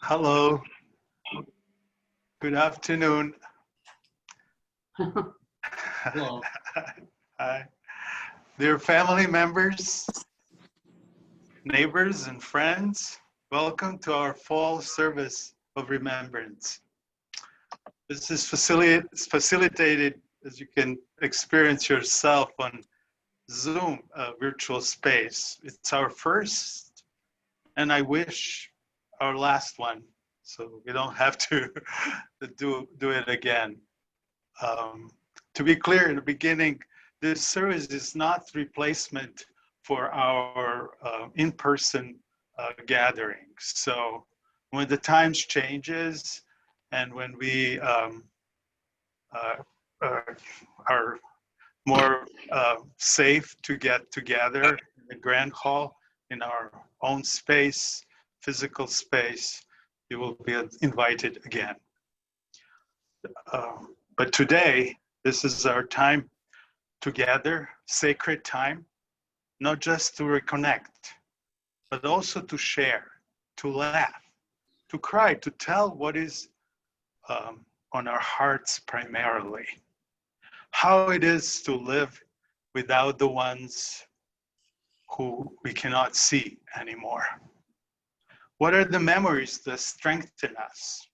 Hello, good afternoon. Hello. Hi. Dear family members, neighbors, and friends, welcome to our fall service of Remembrance. This is facilitated, as you can experience yourself, on Zoom virtual space. It's our first, and I wish our last one, so we don't have to do it again. To be clear, in the beginning, this service is not replacement for our in-person gatherings. So when the times changes and when we are more safe to get together in the grand hall in our own space, physical space, you will be invited again. But today, this is our time together, sacred time, not just to reconnect, but also to share, to laugh, to cry, to tell what is on our hearts primarily. How it is to live without the ones who we cannot see anymore. What are the memories that strengthen us?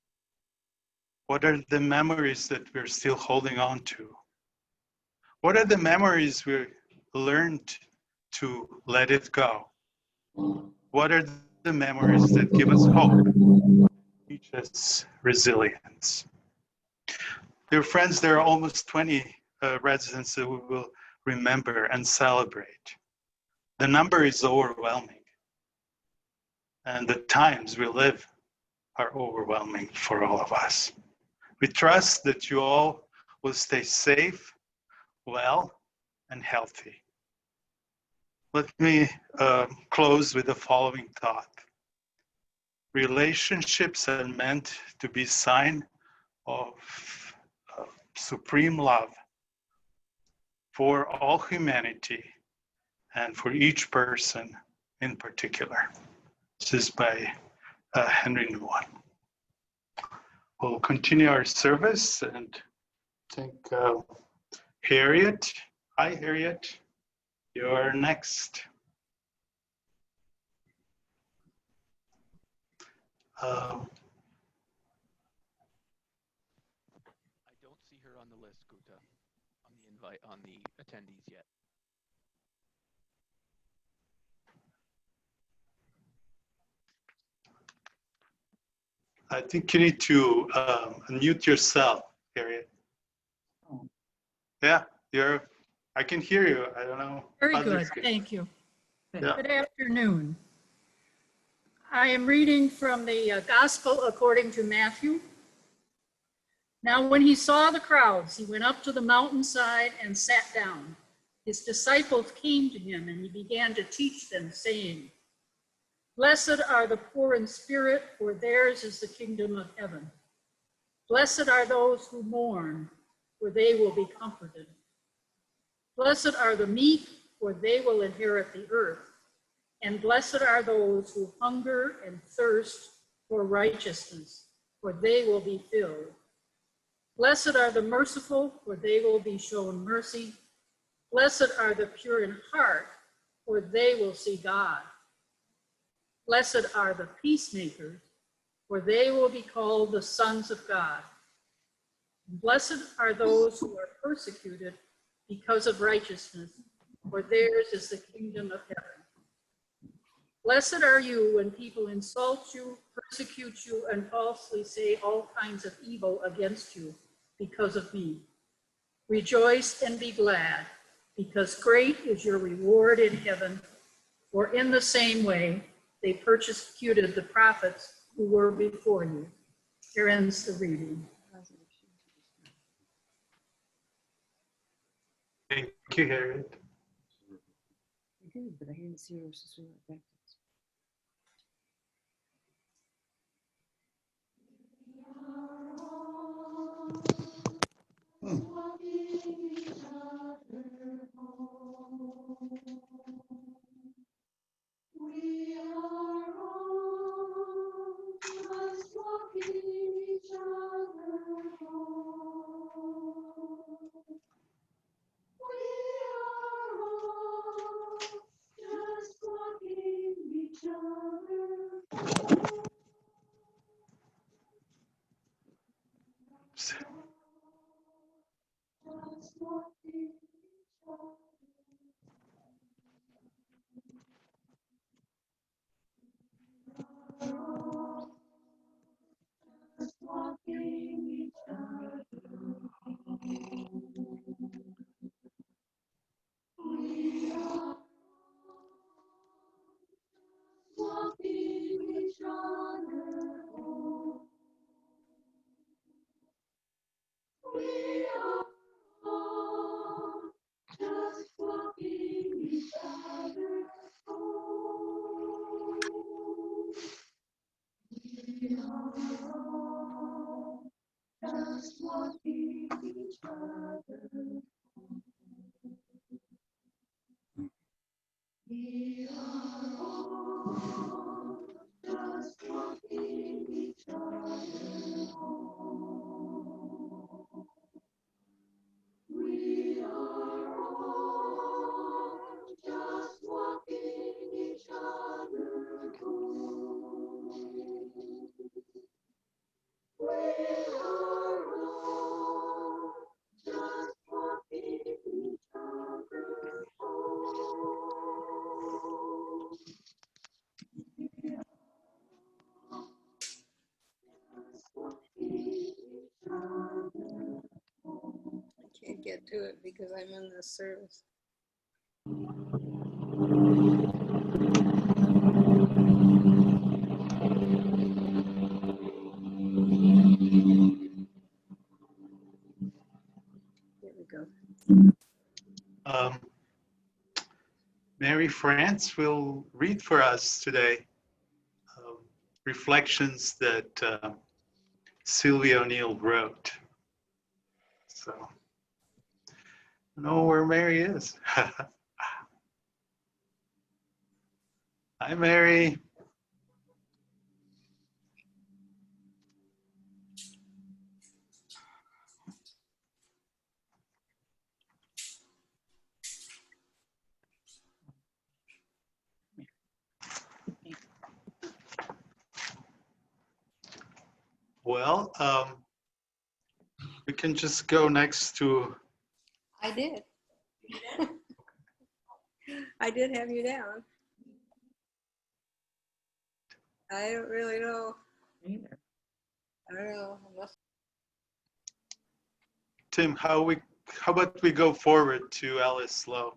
What are the memories that we're still holding on to? What are the memories we learned to let it go? What are the memories that give us hope, teach us resilience? Dear friends, there are almost 20 residents that we will remember and celebrate. The number is overwhelming, and the times we live are overwhelming for all of us. We trust that you all will stay safe, well, and healthy. Let me close with the following thought. Relationships are meant to be a sign of supreme love for all humanity and for each person in particular. This is by Henry Nouwen. We'll continue our service, and I think Harriet, hi Harriet, you're next. I don't see her on the list, Guta, on the invite, on the attendees yet. I think you need to unmute yourself, Harriet. Yeah, I can hear you. I don't know. Very good, thank you. Yeah. Good afternoon. I am reading from the Gospel according to Matthew. Now, when he saw the crowds, he went up to the mountainside and sat down. His disciples came to him, and he began to teach them, saying, "Blessed are the poor in spirit, for theirs is the kingdom of heaven. Blessed are those who mourn, for they will be comforted. Blessed are the meek, for they will inherit the earth. And blessed are those who hunger and thirst for righteousness, for they will be filled. Blessed are the merciful, for they will be shown mercy. Blessed are the pure in heart, for they will see God. Blessed are the peacemakers, for they will be called the sons of God. Blessed are those who are persecuted because of righteousness, for theirs is the kingdom of heaven. Blessed are you when people insult you, persecute you, and falsely say all kinds of evil against you because of me. Rejoice and be glad, because great is your reward in heaven, for in the same way they persecuted the prophets who were before you." Here ends the reading. Thank you, Harriet. Good, but I didn't see her sister back. We are all Can't get to it because I'm in this service. Here we go. Mary France will read for us today reflections that Sylvia O'Neill wrote. So, I know where Mary is. Hi, Mary. Well, we can just go next to. I did. I did have you down. I don't really know. Either. I don't know. Unless Tim, how about we go forward to Alice Lowe?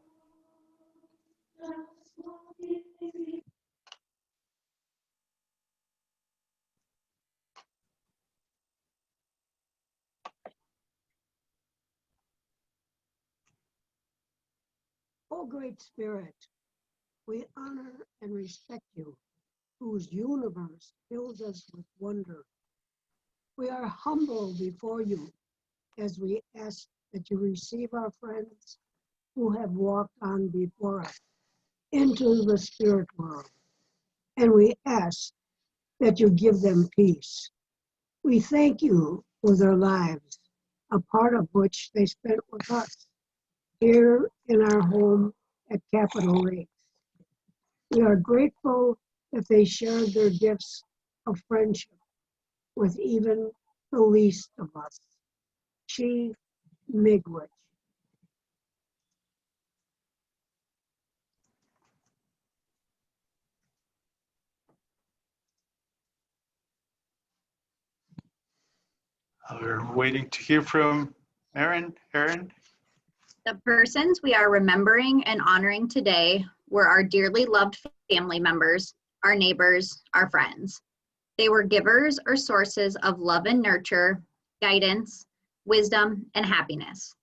O Great Spirit, we honor and respect you, whose universe fills us with wonder. We are humble before you as we ask that you receive our friends who have walked on before us into the spirit world. And we ask that you give them peace. We thank you for their lives, a part of which they spent with us here in our home at Capitol Lakes. We are grateful that they shared their gifts of friendship with even the least of us. Chief Miigwech. We're waiting to hear from Erin. Erin? The persons we are remembering and honoring today were our dearly loved family members, our neighbors, our friends. They were givers or sources of love and nurture, guidance, wisdom, and happiness.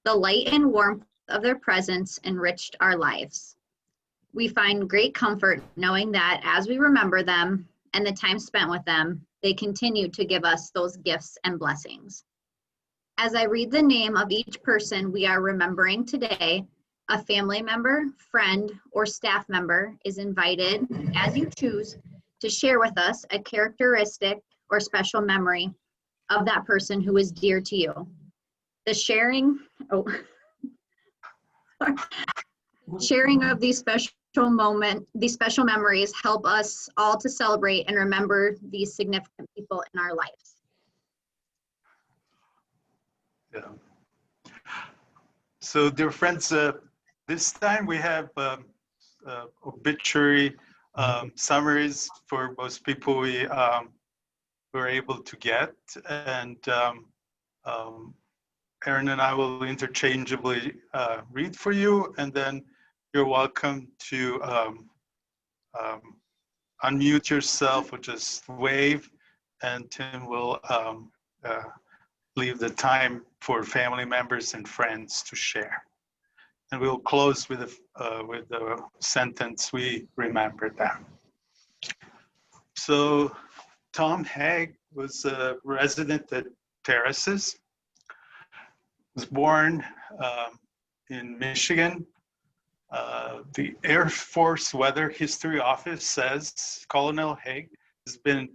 The light and warmth of their presence enriched our lives. We find great comfort knowing that as we remember them and the time spent with them, they continue to give us those gifts and blessings. As I read the name of each person we are remembering today, a family member, friend, or staff member is invited, as you choose, to share with us a characteristic or special memory of that person who is dear to you. The sharing of these special memories help us all to celebrate and remember these significant people in our lives. Yeah. So, dear friends, this time we have obituary summaries for most people we were able to get, and Aaron and I will interchangeably read for you, and then you're welcome to unmute yourself or just wave, and Tim will leave the time for family members and friends to share. And we'll close with the sentence, we remember them. So Tom Haig was a resident at Terraces, was born in Michigan. The Air Force Weather History Office says Colonel Haig has been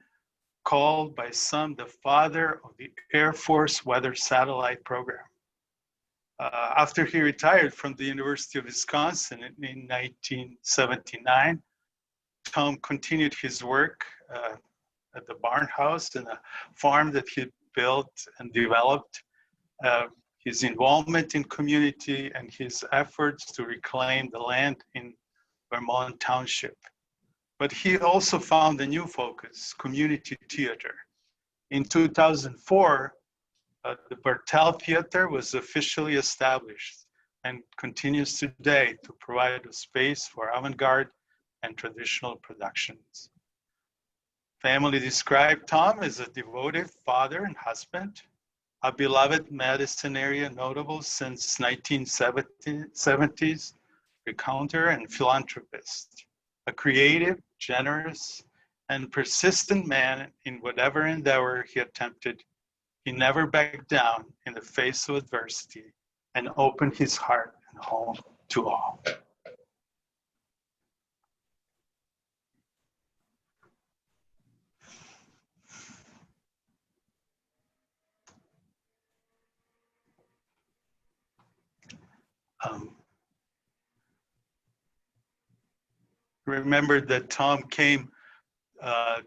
called by some the father of the Air Force Weather Satellite Program. After he retired from the University of Wisconsin in 1979, Tom continued his work at the barn house and a farm that he built and developed. His involvement in community and his efforts to reclaim the land in Vermont Township. But he also found a new focus, community theater. In 2004, the Bartel Theater was officially established and continues today to provide a space for avant-garde and traditional productions. Family described Tom as a devoted father and husband, a beloved Madison area notable since 1970s, recounter and philanthropist, a creative, generous, and persistent man in whatever endeavor he attempted. He never backed down in the face of adversity and opened his heart and home to all. Remember that Tom came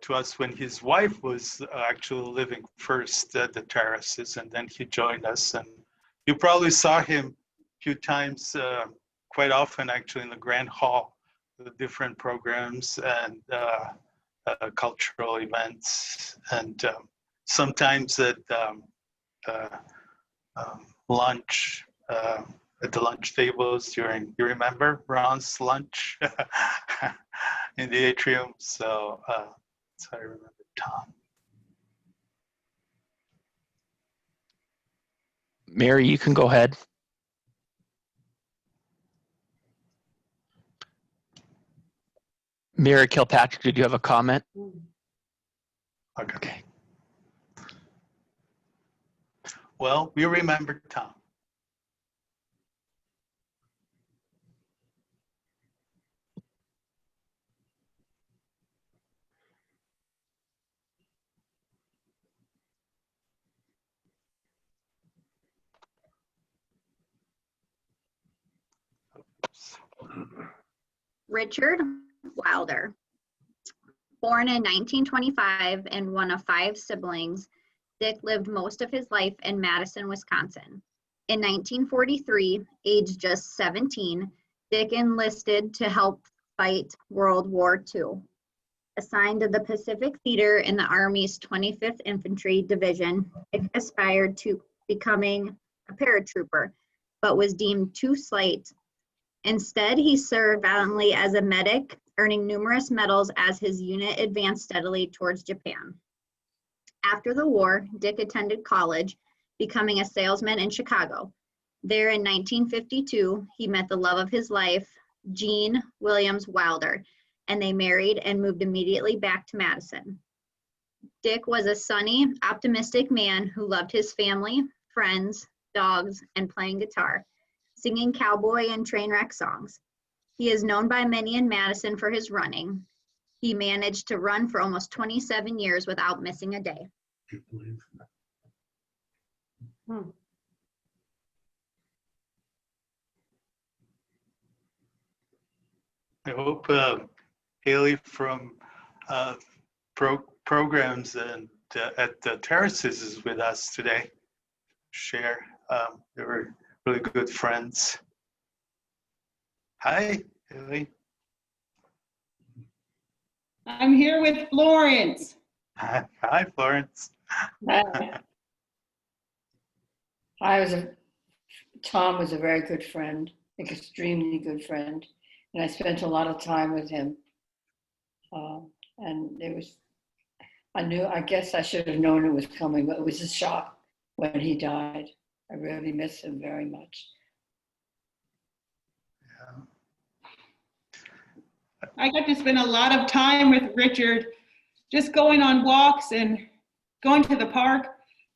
to us when his wife was actually living first at the Terraces, and then he joined us. And you probably saw him a few times, quite often actually in the Grand Hall, with different programs and cultural events, and sometimes at lunch, at the lunch tables during, you remember Ron's lunch in the atrium? So that's how I remember Tom. Mary, you can go ahead. Mary Kilpatrick, did you have a comment? Okay. Well, we remember Tom. Richard Wilder. Born in 1925 and one of 5 siblings, Dick lived most of his life in Madison, Wisconsin. In 1943, aged just 17, Dick enlisted to help fight World War II. Assigned to the Pacific Theater in the Army's 25th Infantry Division, Dick aspired to becoming a paratrooper, but was deemed too slight. Instead, he served valiantly as a medic, earning numerous medals as his unit advanced steadily towards Japan. After the war, Dick attended college, becoming a salesman in Chicago. There in 1952, he met the love of his life, Jean Williams Wilder, and they married and moved immediately back to Madison. Dick was a sunny, optimistic man who loved his family, friends, dogs, and playing guitar, singing cowboy and train wreck songs. He is known by many in Madison for his running. He managed to run for almost 27 years without missing a day. I hope Haley from programs and at the Terraces is with us today. Share. They were really good friends. Hi, Haley. I'm here with Florence. Hi, Florence. Tom was a very good friend, an extremely good friend, and I spent a lot of time with him. And I guess I should have known it was coming, but it was a shock when he died. I really miss him very much. I got to spend a lot of time with Richard, just going on walks and going to the park,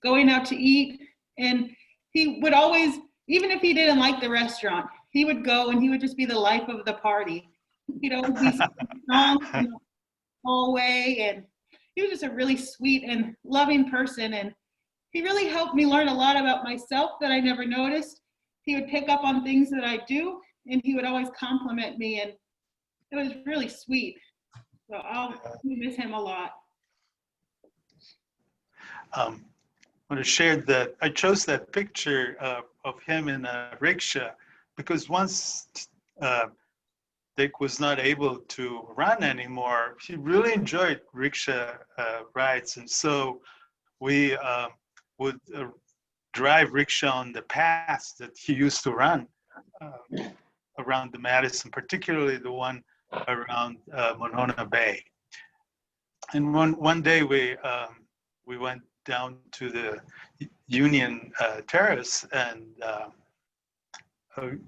going out to eat. And he would always, even if he didn't like the restaurant, he would go and he would just be the life of the party. He'd always be strong in the hallway, and he was just a really sweet and loving person. And he really helped me learn a lot about myself that I never noticed. He would pick up on things that I do, and he would always compliment me, and it was really sweet. So I'll miss him a lot. I want to share that I chose that picture of him in a rickshaw because once Dick was not able to run anymore, he really enjoyed rickshaw rides. And so we would drive rickshaw on the paths that he used to run around the Madison, particularly the one around Monona Bay. And one day we went down to the Union Terrace, and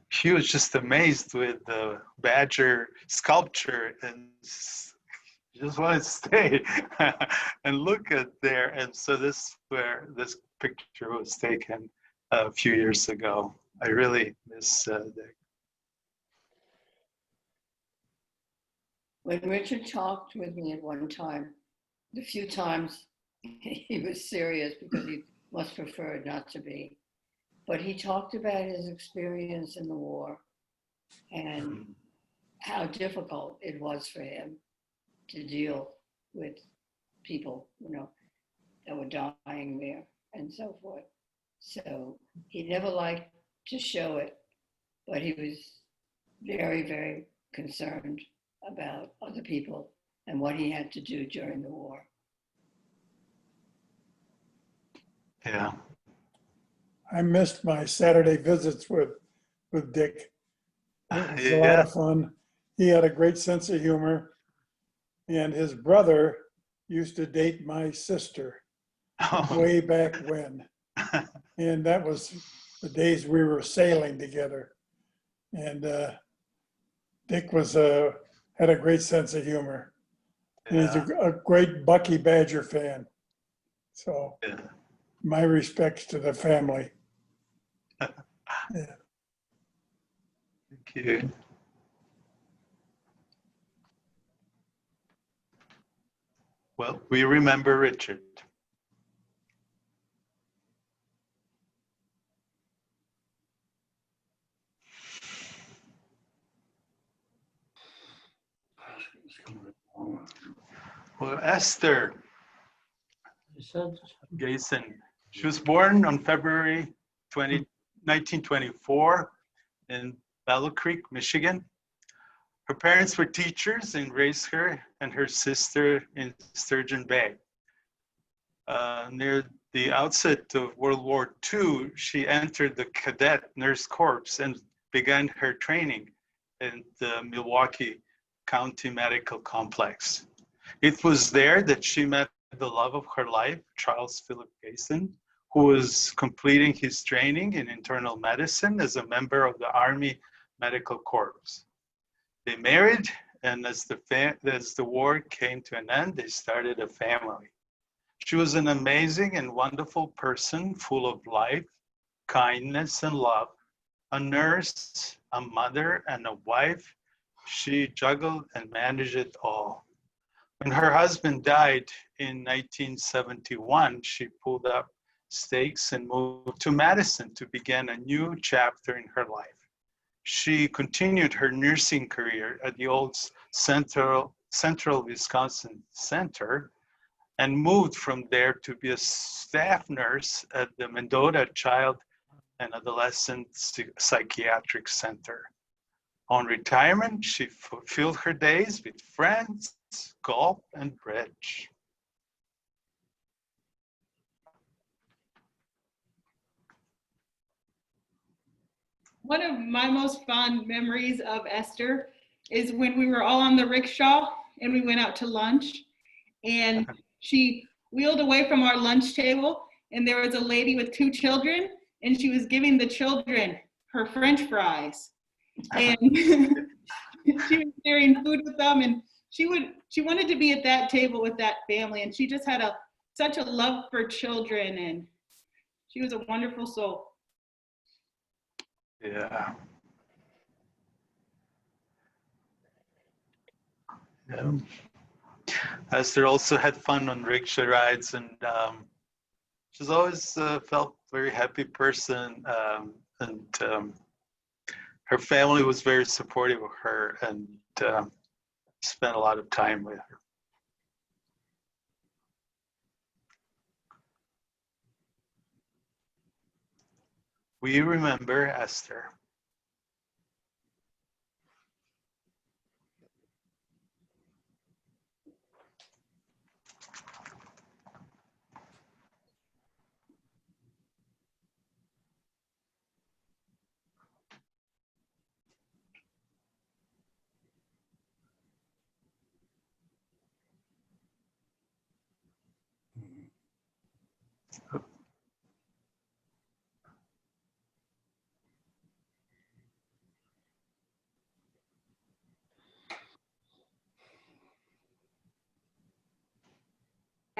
he was just amazed with the badger sculpture and just wanted to stay and look at there. And so this is where this picture was taken a few years ago. I really miss Dick. When Richard talked with me at one time, the few times he was serious because he must prefer not to be, but he talked about his experience in the war and how difficult it was for him to deal with people, that were dying there and so forth. So he never liked to show it, but he was very, very concerned about other people and what he had to do during the war. Yeah. I missed my Saturday visits with Dick. It was a lot of fun. He had a great sense of humor, and his brother used to date my sister way back when. And that was the days we were sailing together. And Dick had a great sense of humor. And he's a great Bucky Badger fan. So my respects to the family. Thank you. Well, we remember Richard. Well, Esther Gayson, she was born on February 1924 in Battle Creek, Michigan. Her parents were teachers and raised her and her sister in Sturgeon Bay. Near the outset of World War II, she entered the Cadet Nurse Corps and began her training in the Milwaukee County Medical Complex. It was there that she met the love of her life, Charles Philip Gayson, who was completing his training in internal medicine as a member of the Army Medical Corps. They married, and as the war came to an end, they started a family. She was an amazing and wonderful person, full of life, kindness, and love. A nurse, a mother, and a wife, she juggled and managed it all. When her husband died in 1971, she pulled up stakes and moved to Madison to begin a new chapter in her life. She continued her nursing career at the old Central Wisconsin Center and moved from there to be a staff nurse at the Mendota Child and adolescent psychiatric center. On retirement, she fulfilled her days with friends, golf, and bridge. One of my most fond memories of Esther is when we were all on the rickshaw and we went out to lunch, and she wheeled away from our lunch table, and there was a lady with 2 children, and she was giving the children her French fries. And she was sharing food with them, and she wanted to be at that table with that family, and she just had such a love for children, and she was a wonderful soul. Yeah. Yeah. Esther also had fun on rickshaw rides, and she's always felt very happy person, and her family was very supportive of her, and spent a lot of time with her. We remember Esther.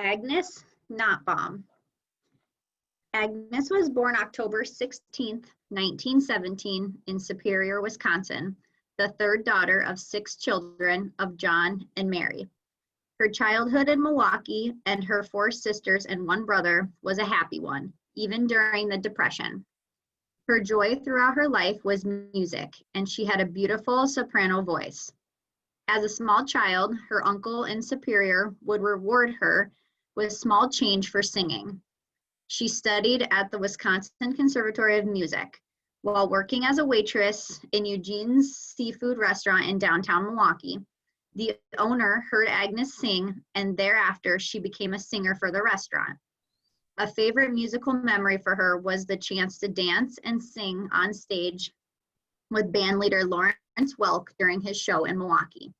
Agnes Notbaum. Agnes was born October 16th, 1917 in Superior, Wisconsin, the third daughter of 6 children of John and Mary. Her childhood in Milwaukee and her 4 sisters and 1 brother was a happy one, even during the Depression. Her joy throughout her life was music, and she had a beautiful soprano voice. As a small child, her uncle in Superior would reward her with small change for singing. She studied at the Wisconsin Conservatory of Music while working as a waitress in Eugene's Seafood Restaurant in downtown Milwaukee. The owner heard Agnes sing, and thereafter she became a singer for the restaurant. A favorite musical memory for her was the chance to dance and sing on stage with bandleader Lawrence Welk during his show in Milwaukee.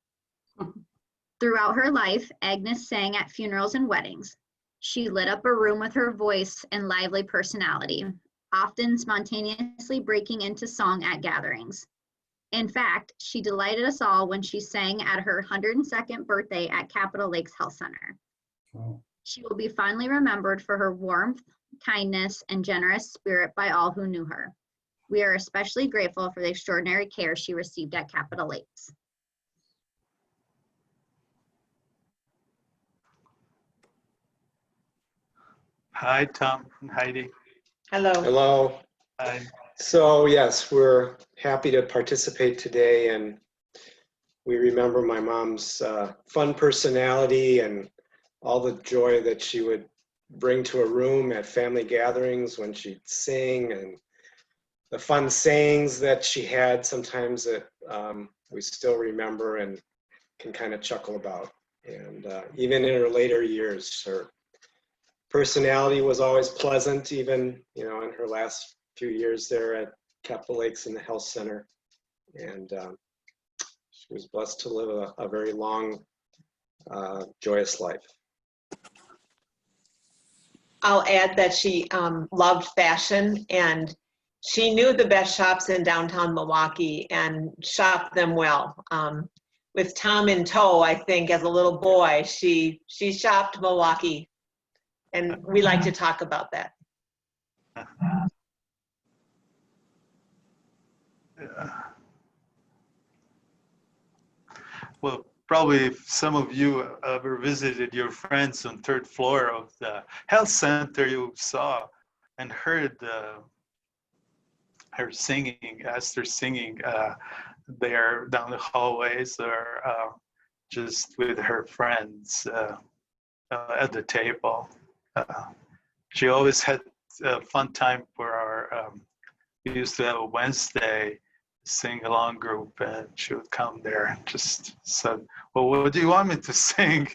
Throughout her life, Agnes sang at funerals and weddings. She lit up a room with her voice and lively personality, often spontaneously breaking into song at gatherings. In fact, she delighted us all when she sang at her 102nd birthday at Capitol Lakes Health Center. Wow. She will be fondly remembered for her warmth, kindness, and generous spirit by all who knew her. We are especially grateful for the extraordinary care she received at Capitol Lakes. Hi, Tom and Heidi. Hello. Hello. Hi. So yes, we're happy to participate today, and we remember my mom's fun personality and all the joy that she would bring to a room at family gatherings when she'd sing, and the fun sayings that she had sometimes that we still remember and can kind of chuckle about. And even in her later years, her personality was always pleasant, even in her last few years there at Capitol Lakes in the health center. And she was blessed to live a very long, joyous life. I'll add that she loved fashion, and she knew the best shops in downtown Milwaukee and shopped them well. With Tom in tow, I think as a little boy, she shopped Milwaukee, and we like to talk about that. Yeah. Well, probably if some of you ever visited your friends on 3rd floor of the health center, you saw and heard her singing, Esther singing there down the hallways, or just with her friends at the table. She always had a fun time for our we used to have a Wednesday sing-along group, and she would come there and just said, well, what do you want me to sing?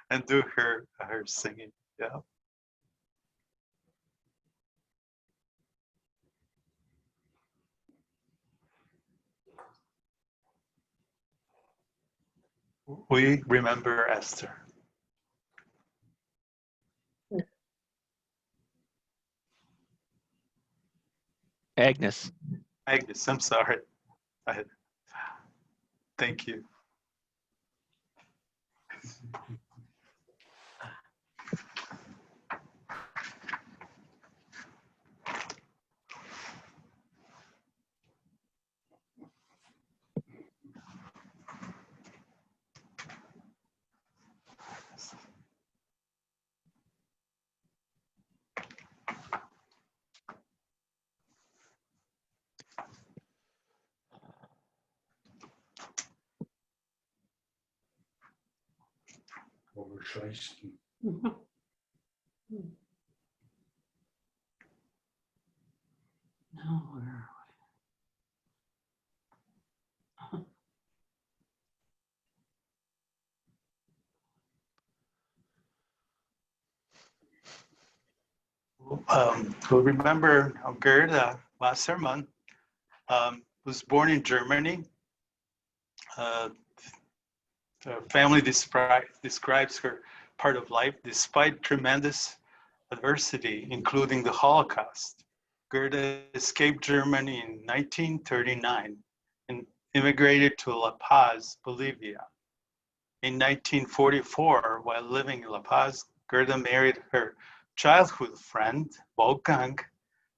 And do her singing. Yeah. We remember Esther. Agnes. Agnes, I'm sorry. Thank you. Now where? We'll remember Gerda Wassermann, was born in Germany. The family describes her part of life despite tremendous adversity, including the Holocaust. Gerda escaped Germany in 1939 and immigrated to La Paz, Bolivia. In 1944, while living in La Paz, Gerda married her childhood friend, Wolfgang,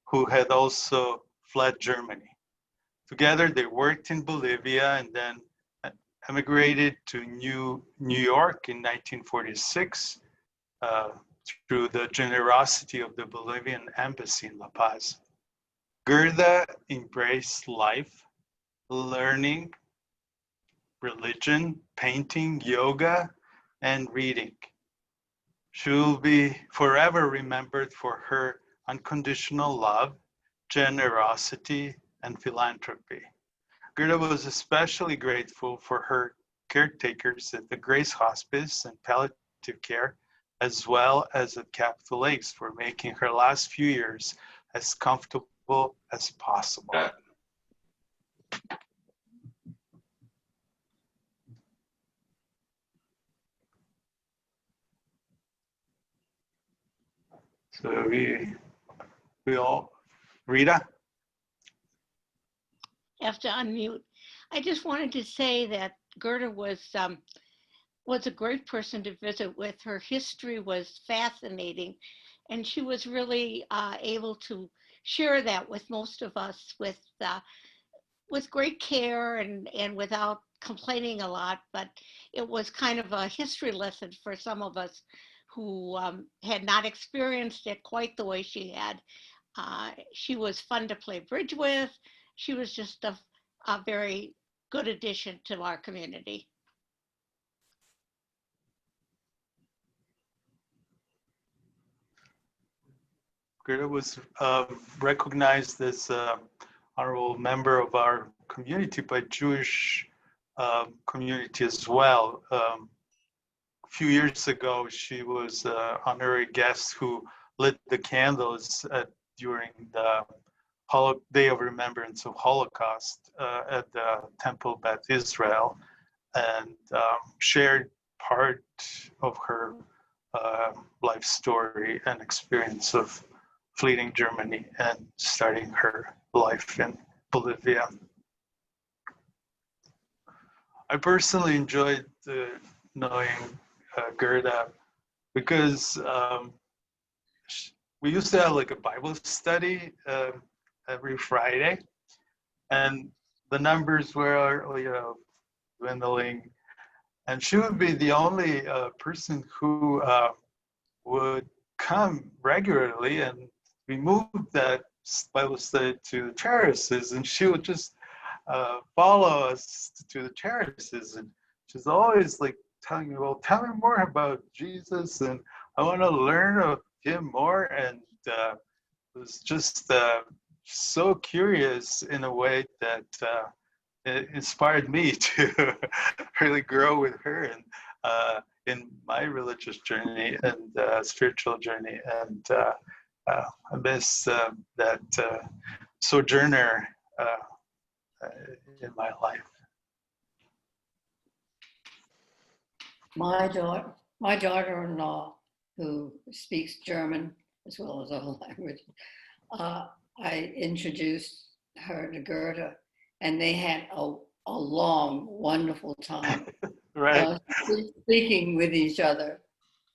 who had also fled Germany. Together, they worked in Bolivia and then emigrated to New York in 1946 through the generosity of the Bolivian embassy in La Paz. Gerda embraced life, learning, religion, painting, yoga, and reading. She will be forever remembered for her unconditional love, generosity, and philanthropy. Gerda was especially grateful for her caretakers at the Grace Hospice and Palliative Care, as well as at Capital Lakes, for making her last few years as comfortable as possible. So we all, Rita? Have to unmute. I just wanted to say that Gerda was a great person to visit with. Her history was fascinating, and she was really able to share that with most of us with great care and without complaining a lot. But it was kind of a history lesson for some of us who had not experienced it quite the way she had. She was fun to play bridge with. She was just a very good addition to our community. Gerda was recognized as an honorable member of our community by Jewish community as well. A few years ago, she was an honorary guest who lit the candles during the Day of Remembrance of Holocaust at the Temple Beth Israel, and shared part of her life story and experience of fleeing Germany and starting her life in Bolivia. I personally enjoyed knowing Gerda because we used to have like a Bible study every Friday, and the numbers were dwindling, and she would be the only person who would come regularly, and we moved that Bible study to the terraces, and she would just follow us to the terraces, and she's always like telling me, well, tell me more about Jesus, and I want to learn of him more. And it was just so curious in a way that it inspired me to really grow with her and in my religious journey and spiritual journey. And I miss that sojourner in my life. My daughter-in-law, who speaks German as well as other languages, I introduced her to Gerda, and they had a long, wonderful time Right. speaking with each other.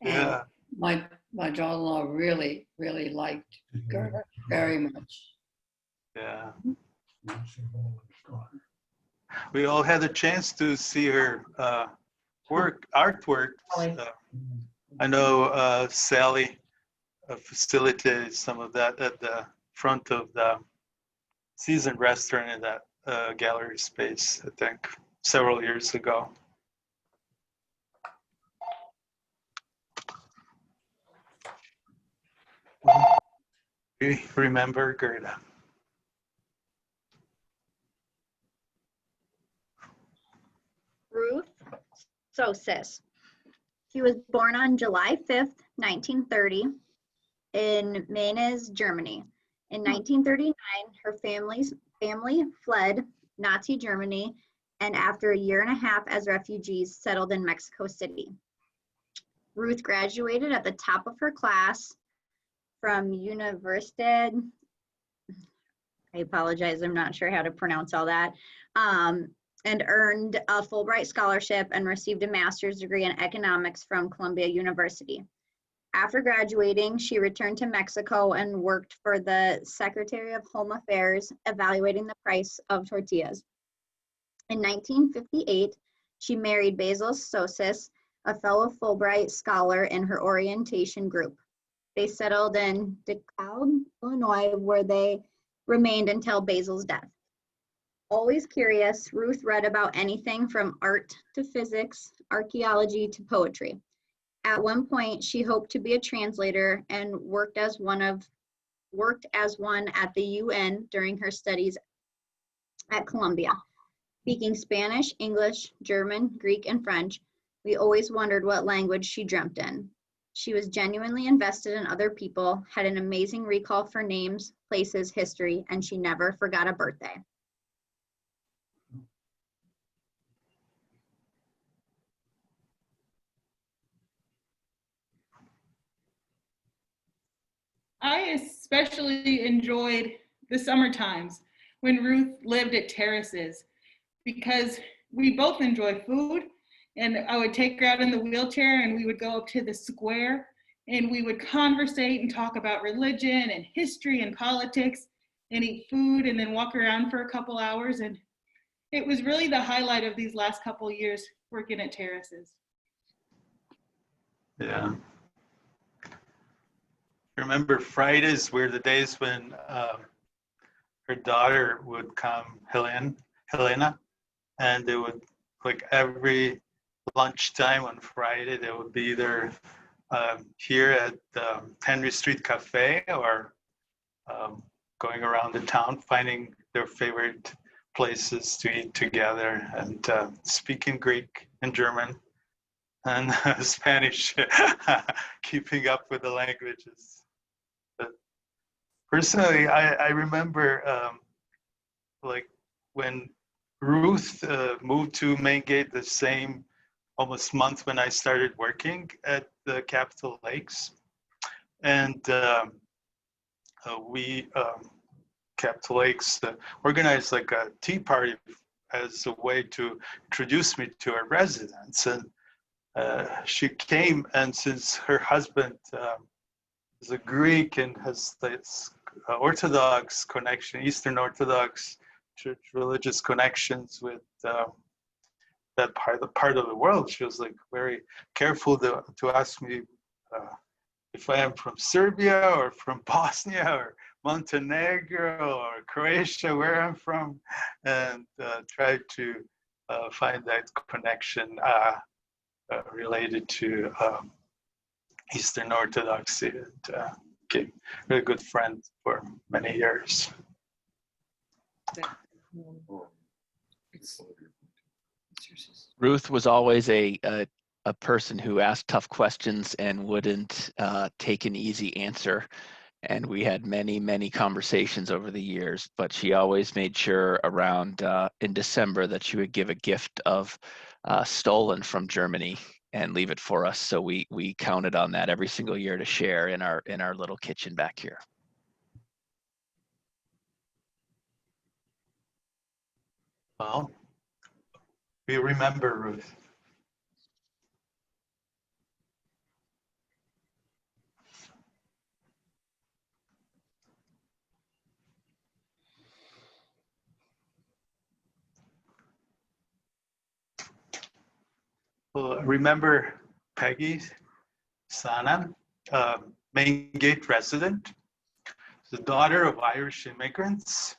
And Yeah. my daughter-in-law really, really liked Gerda very much. Yeah. We all had a chance to see her artwork. I know Sally facilitated some of that at the front of the Seasoned restaurant in that gallery space, I think, several years ago. We remember Gerda. Ruth Sosis. She was born on July 5th, 1930 in Mainz, Germany. In 1939, her family fled Nazi Germany, and after a year and a half as refugees, settled in Mexico City. Ruth graduated at the top of her class from Universidad, I apologize, I'm not sure how to pronounce all that, and earned a Fulbright scholarship and received a master's degree in economics from Columbia University. After graduating, she returned to Mexico and worked for the Secretary of Home Affairs, evaluating the price of tortillas. In 1958, she married Basil Sosis, a fellow Fulbright scholar in her orientation group. They settled in DeKalb, Illinois, where they remained until Basil's death. Always curious, Ruth read about anything from art to physics, archaeology to poetry. At one point, she hoped to be a translator and worked as one at the UN during her studies at Columbia. Speaking Spanish, English, German, Greek, and French, we always wondered what language she dreamt in. She was genuinely invested in other people, had an amazing recall for names, places, history, and she never forgot a birthday. I especially enjoyed the summer times when Ruth lived at Terraces because we both enjoy food, and I would take her out in the wheelchair and we would go up to the square and we would conversate and talk about religion and history and politics and eat food and then walk around for a couple hours. And it was really the highlight of these last couple of years working at Terraces. Yeah. Remember Fridays were the days when her daughter would come, Helena, and they would, like every lunchtime on Friday, they would be either here at Henry Street Cafe or going around the town, finding their favorite places to eat together and speaking Greek and German and Spanish, keeping up with the languages. But personally, I remember like when Ruth moved to Main Gate the same almost month when I started working at the Capitol Lakes. And we, Capitol Lakes, organized like a tea party as a way to introduce me to our residents. And she came, and since her husband is a Greek and has this Orthodox connection, Eastern Orthodox church religious connections with that part of the world, she was like very careful to ask me if I am from Serbia or from Bosnia or Montenegro or Croatia, where I'm from, and try to find that connection related to Eastern Orthodoxy, and became a really good friend for many years. Ruth was always a person who asked tough questions and wouldn't take an easy answer. And we had many conversations over the years, but she always made sure around in December that she would give a gift of Stollen from Germany and leave it for us. So we counted on that every single year to share in our little kitchen back here. Well, we remember Ruth. Well, remember Peggy Sana, Main Gate resident, the daughter of Irish immigrants.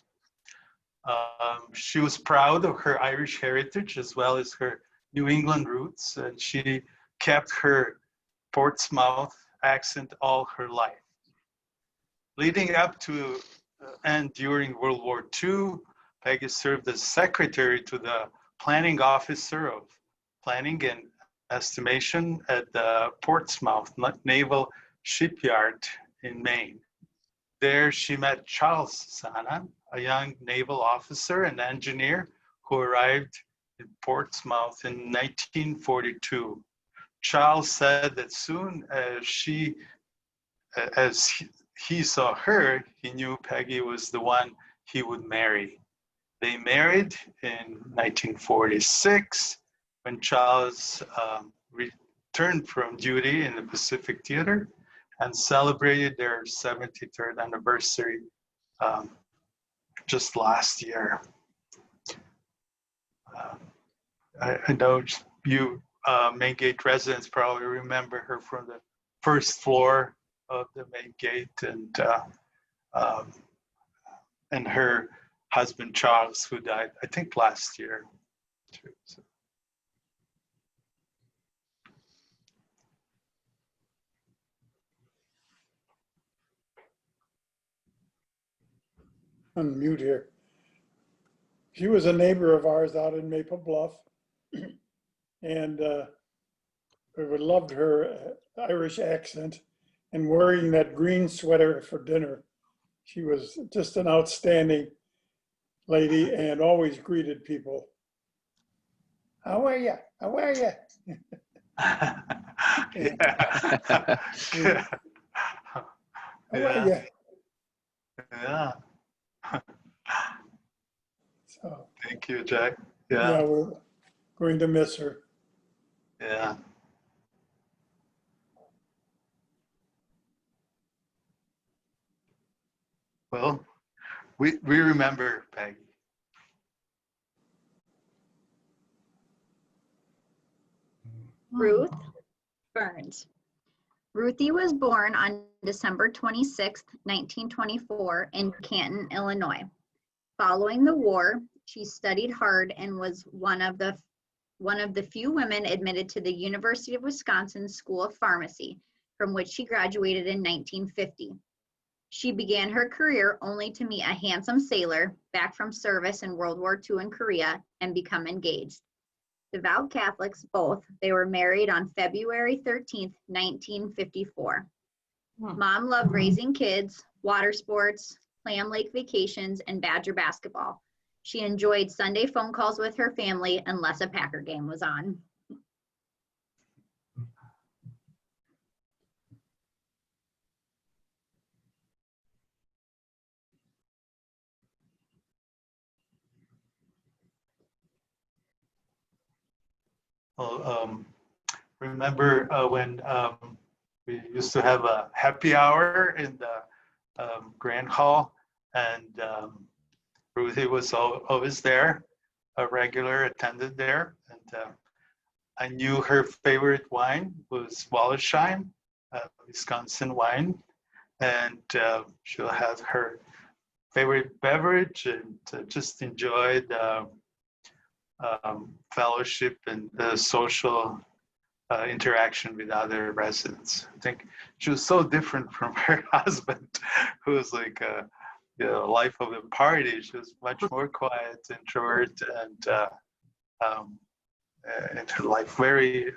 She was proud of her Irish heritage as well as her New England roots, and she kept her Portsmouth accent all her life. Leading up to and during World War II, Peggy served as secretary to the planning officer of planning and estimation at the Portsmouth Naval Shipyard in Maine. There she met Charles Sana, a young naval officer and engineer who arrived in Portsmouth in 1942. Charles said that soon as he saw her, he knew Peggy was the one he would marry. They married in 1946 when Charles returned from duty in the Pacific Theater and celebrated their 73rd anniversary just last year. I know you Main Gate residents probably remember her from the first floor of the Main Gate, and her husband Charles, who died I think last year too. So. Unmute here. She was a neighbor of ours out in Maple Bluff, and we loved her Irish accent and wearing that green sweater for dinner. She was just an outstanding lady and always greeted people. How are you? How are you? Yeah. How are you? Yeah. So, thank you, Jack. yeah, Yeah. we're going to miss her. Yeah. Well, we remember Peggy. Ruth Burns. Ruthie was born on December 26, 1924 in Canton, Illinois. Following the war, she studied hard and was one of the few women admitted to the University of Wisconsin School of Pharmacy, from which she graduated in 1950. She began her career only to meet a handsome sailor back from service in World War II in Korea and become engaged. Devout Catholics both, they were married on February 13th, 1954. Mom loved raising kids, water sports, Clam Lake vacations, and Badger basketball. She enjoyed Sunday phone calls with her family unless a Packer game was on. Well, remember when we used to have a happy hour in the Grand Hall, and Ruthie was always there, a regular attendant there, and I knew her favorite wine was Wallersheim, Wisconsin wine, and she'll have her favorite beverage and just enjoy the fellowship and the social interaction with other residents. I think she was so different from her husband, who was like life of a party. She was much more quiet, introvert, and in her life very,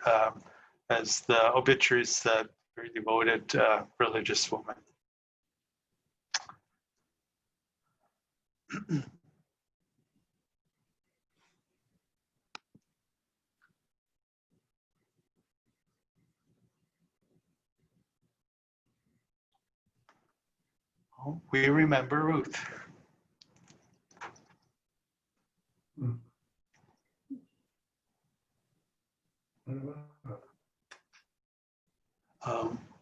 as the obituaries said, very devoted religious woman. We remember Ruth. I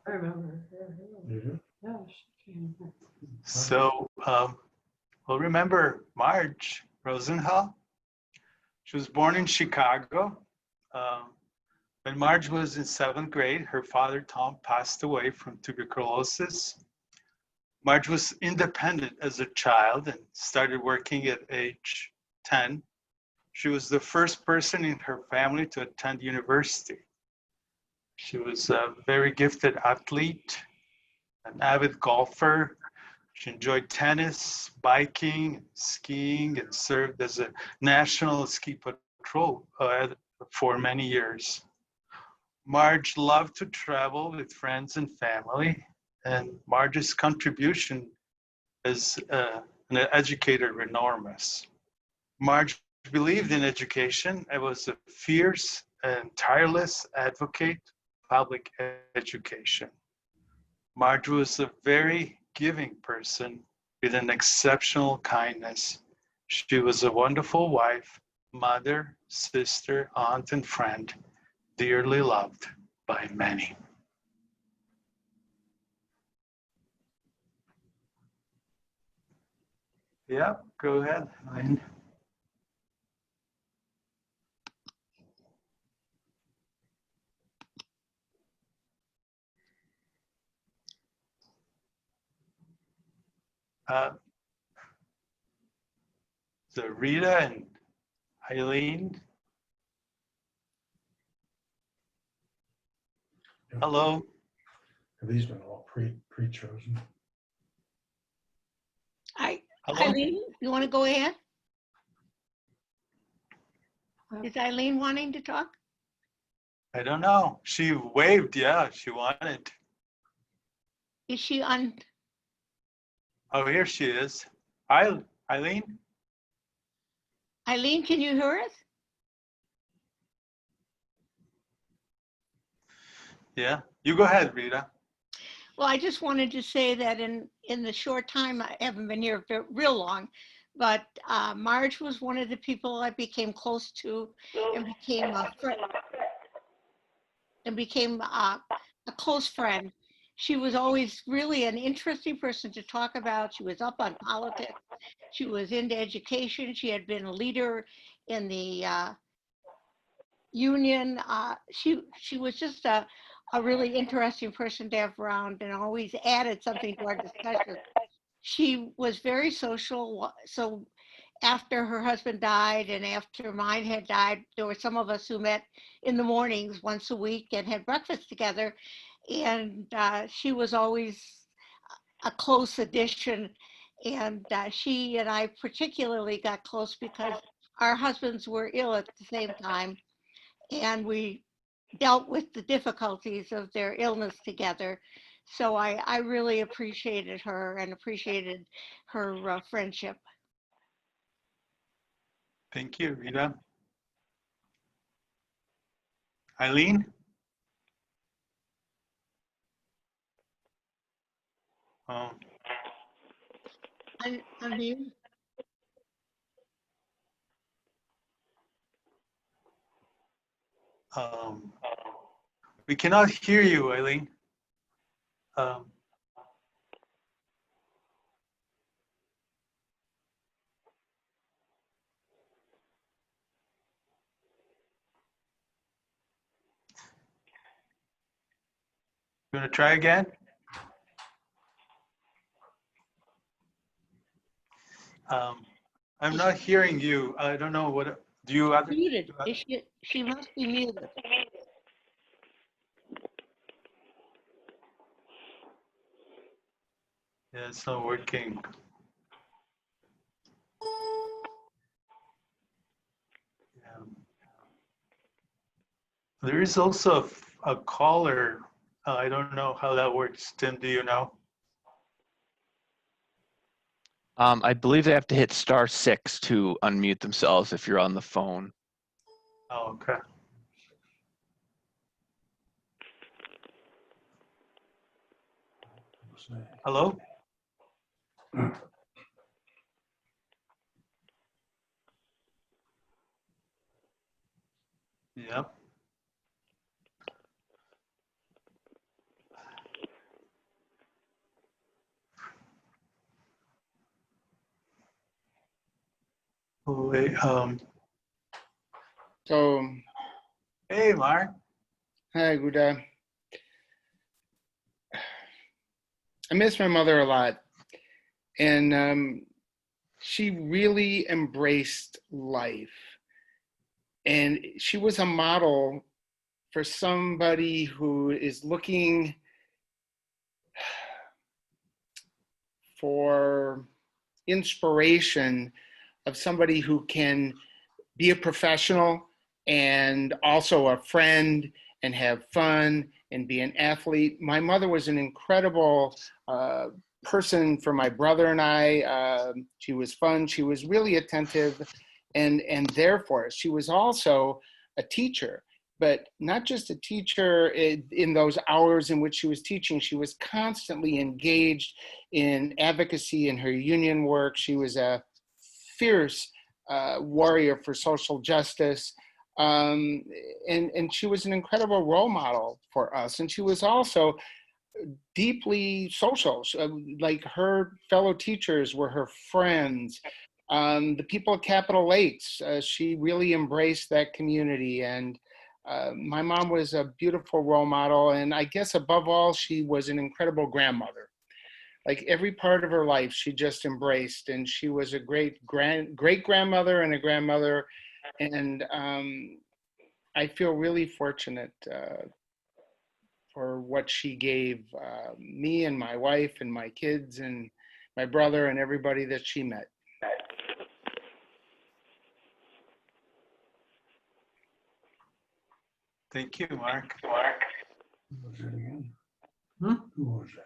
remember. Yeah, she came. So we'll remember Marge Rosenhall. She was born in Chicago. When Marge was in 7th grade, her father, Tom, passed away from tuberculosis. Marge was independent as a child and started working at age 10. She was the first person in her family to attend university. She was a very gifted athlete, an avid golfer. She enjoyed tennis, biking, skiing, and served as a national ski patrol for many years. Marge loved to travel with friends and family, and Marge's contribution as an educator were enormous. Marge believed in education and was a fierce and tireless advocate of public education. Marge was a very giving person with an exceptional kindness. She was a wonderful wife, mother, sister, aunt, and friend, dearly loved by many. Yeah, go ahead, Elaine. So Rita and Eileen. Hello. Have these been all pre-chosen? Hello. Eileen, you want to go ahead? Is Eileen wanting to talk? I don't know. She waved, yeah, she wanted. Is she on? Oh, here she is. Hi, Eileen. Eileen, can you hear us? Yeah, you go ahead, Rita. Well, I just wanted to say that in the short time, I haven't been here real long, but Marge was one of the people I became close to and became a friend, and became a close friend. She was always really an interesting person to talk about. She was up on politics. She was into education. She had been a leader in the union. She was just a really interesting person to have around and always added something to our discussion. She was very social. So after her husband died and after mine had died, there were some of us who met in the mornings once a week and had breakfast together. And she was always a close addition. And she and I particularly got close because our husbands were ill at the same time. And we dealt with the difficulties of their illness together. So I really appreciated her and appreciated her friendship. Thank you, Rita. Eileen? Oh, I mean, we cannot hear you, Eileen. You want to try again? I'm not hearing you. I don't know what. Do you? muted. She must be muted. Yeah, it's not working. There is also a caller. I don't know how that works. Tim, do you know? I believe they have to hit *6 to unmute themselves if you're on the phone. Oh, okay. Hello? Yep. Oh, wait, So, hey, Mark. hi, Guda. I miss my mother a lot. And she really embraced life. And she was a model for somebody who is looking for inspiration of somebody who can be a professional and also a friend and have fun and be an athlete. My mother was an incredible person for my brother and I. She was fun. She was really attentive and there for us. She was also a teacher, but not just a teacher in those hours in which she was teaching. She was constantly engaged in advocacy in her union work. She was a fierce warrior for social justice. And she was an incredible role model for us. And she was also deeply social. Like her fellow teachers were her friends. The people at Capitol Lakes, she really embraced that community. And my mom was a beautiful role model. And I guess above all, she was an incredible grandmother. Like every part of her life, she just embraced, and she was a great grandmother and a grandmother. And I feel really fortunate for what she gave me and my wife and my kids and my brother and everybody that she met. Thank you, Mark. Who was it again? Who was that?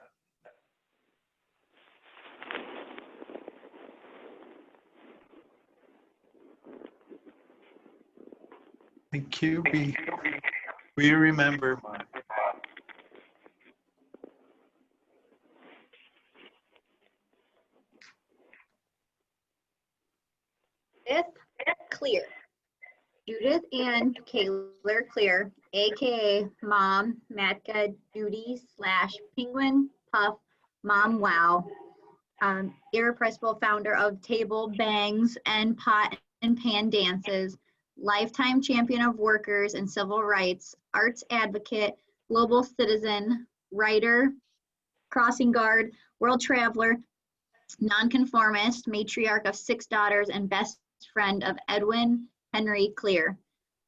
Thank you. We remember, Mark. Judith Clear. Judith Ann Kaler Clear, aka Mom Matka Judy / Penguin Puff Mom Wow, irrepressible founder of Table Bangs and Pot and Pan Dances, lifetime champion of workers and civil rights, arts advocate, global citizen, writer, crossing guard, world traveler, nonconformist, matriarch of 6 daughters, and best friend of Edwin Henry Clear.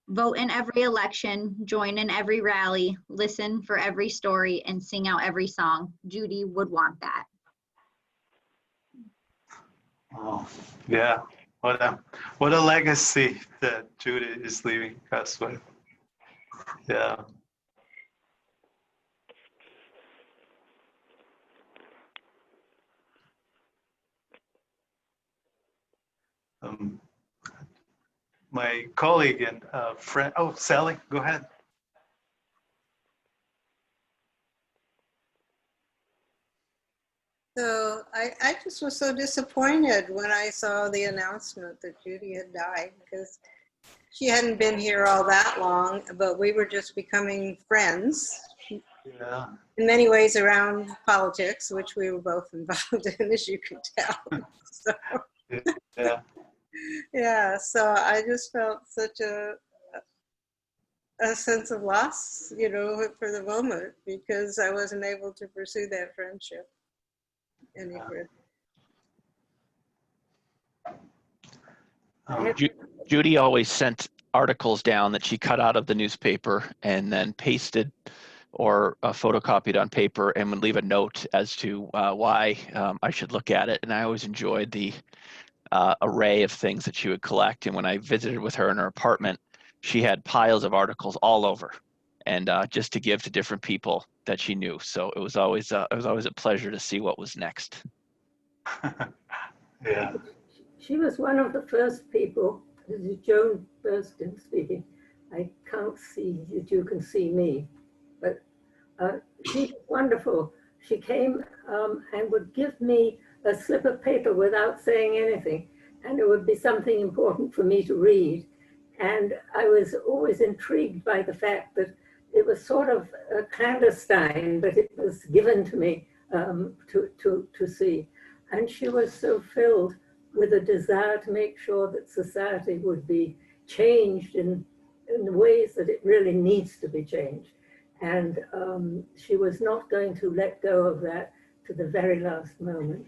Vote in every election, join in every rally, listen for every story, and sing out every song. Judy would want that. Oh, yeah. What a legacy that Judy is leaving us with. Yeah. My colleague and friend, oh, Sally, go ahead. So I just was so disappointed when I saw the announcement that Judy had died, because she hadn't been here all that long, but we were just becoming friends. Yeah. In many ways around politics, which we were both involved in, as you could tell. So, Yeah. yeah, so I just felt such a sense of loss, for the moment, because I wasn't able to pursue that friendship any further. Judy always sent articles down that she cut out of the newspaper and then pasted or photocopied on paper and would leave a note as to why I should look at it. And I always enjoyed the array of things that she would collect. And when I visited with her in her apartment, she had piles of articles all over, and just to give to different people that she knew. So it was always a pleasure to see what was next. Yeah. She was one of the first people. This is Joan Burston speaking. I can't see that you can see me, but she was wonderful. She came and would give me a slip of paper without saying anything, and it would be something important for me to read. And I was always intrigued by the fact that it was sort of clandestine, but it was given to me to see. And she was so filled with a desire to make sure that society would be changed in the ways that it really needs to be changed. And she was not going to let go of that to the very last moment.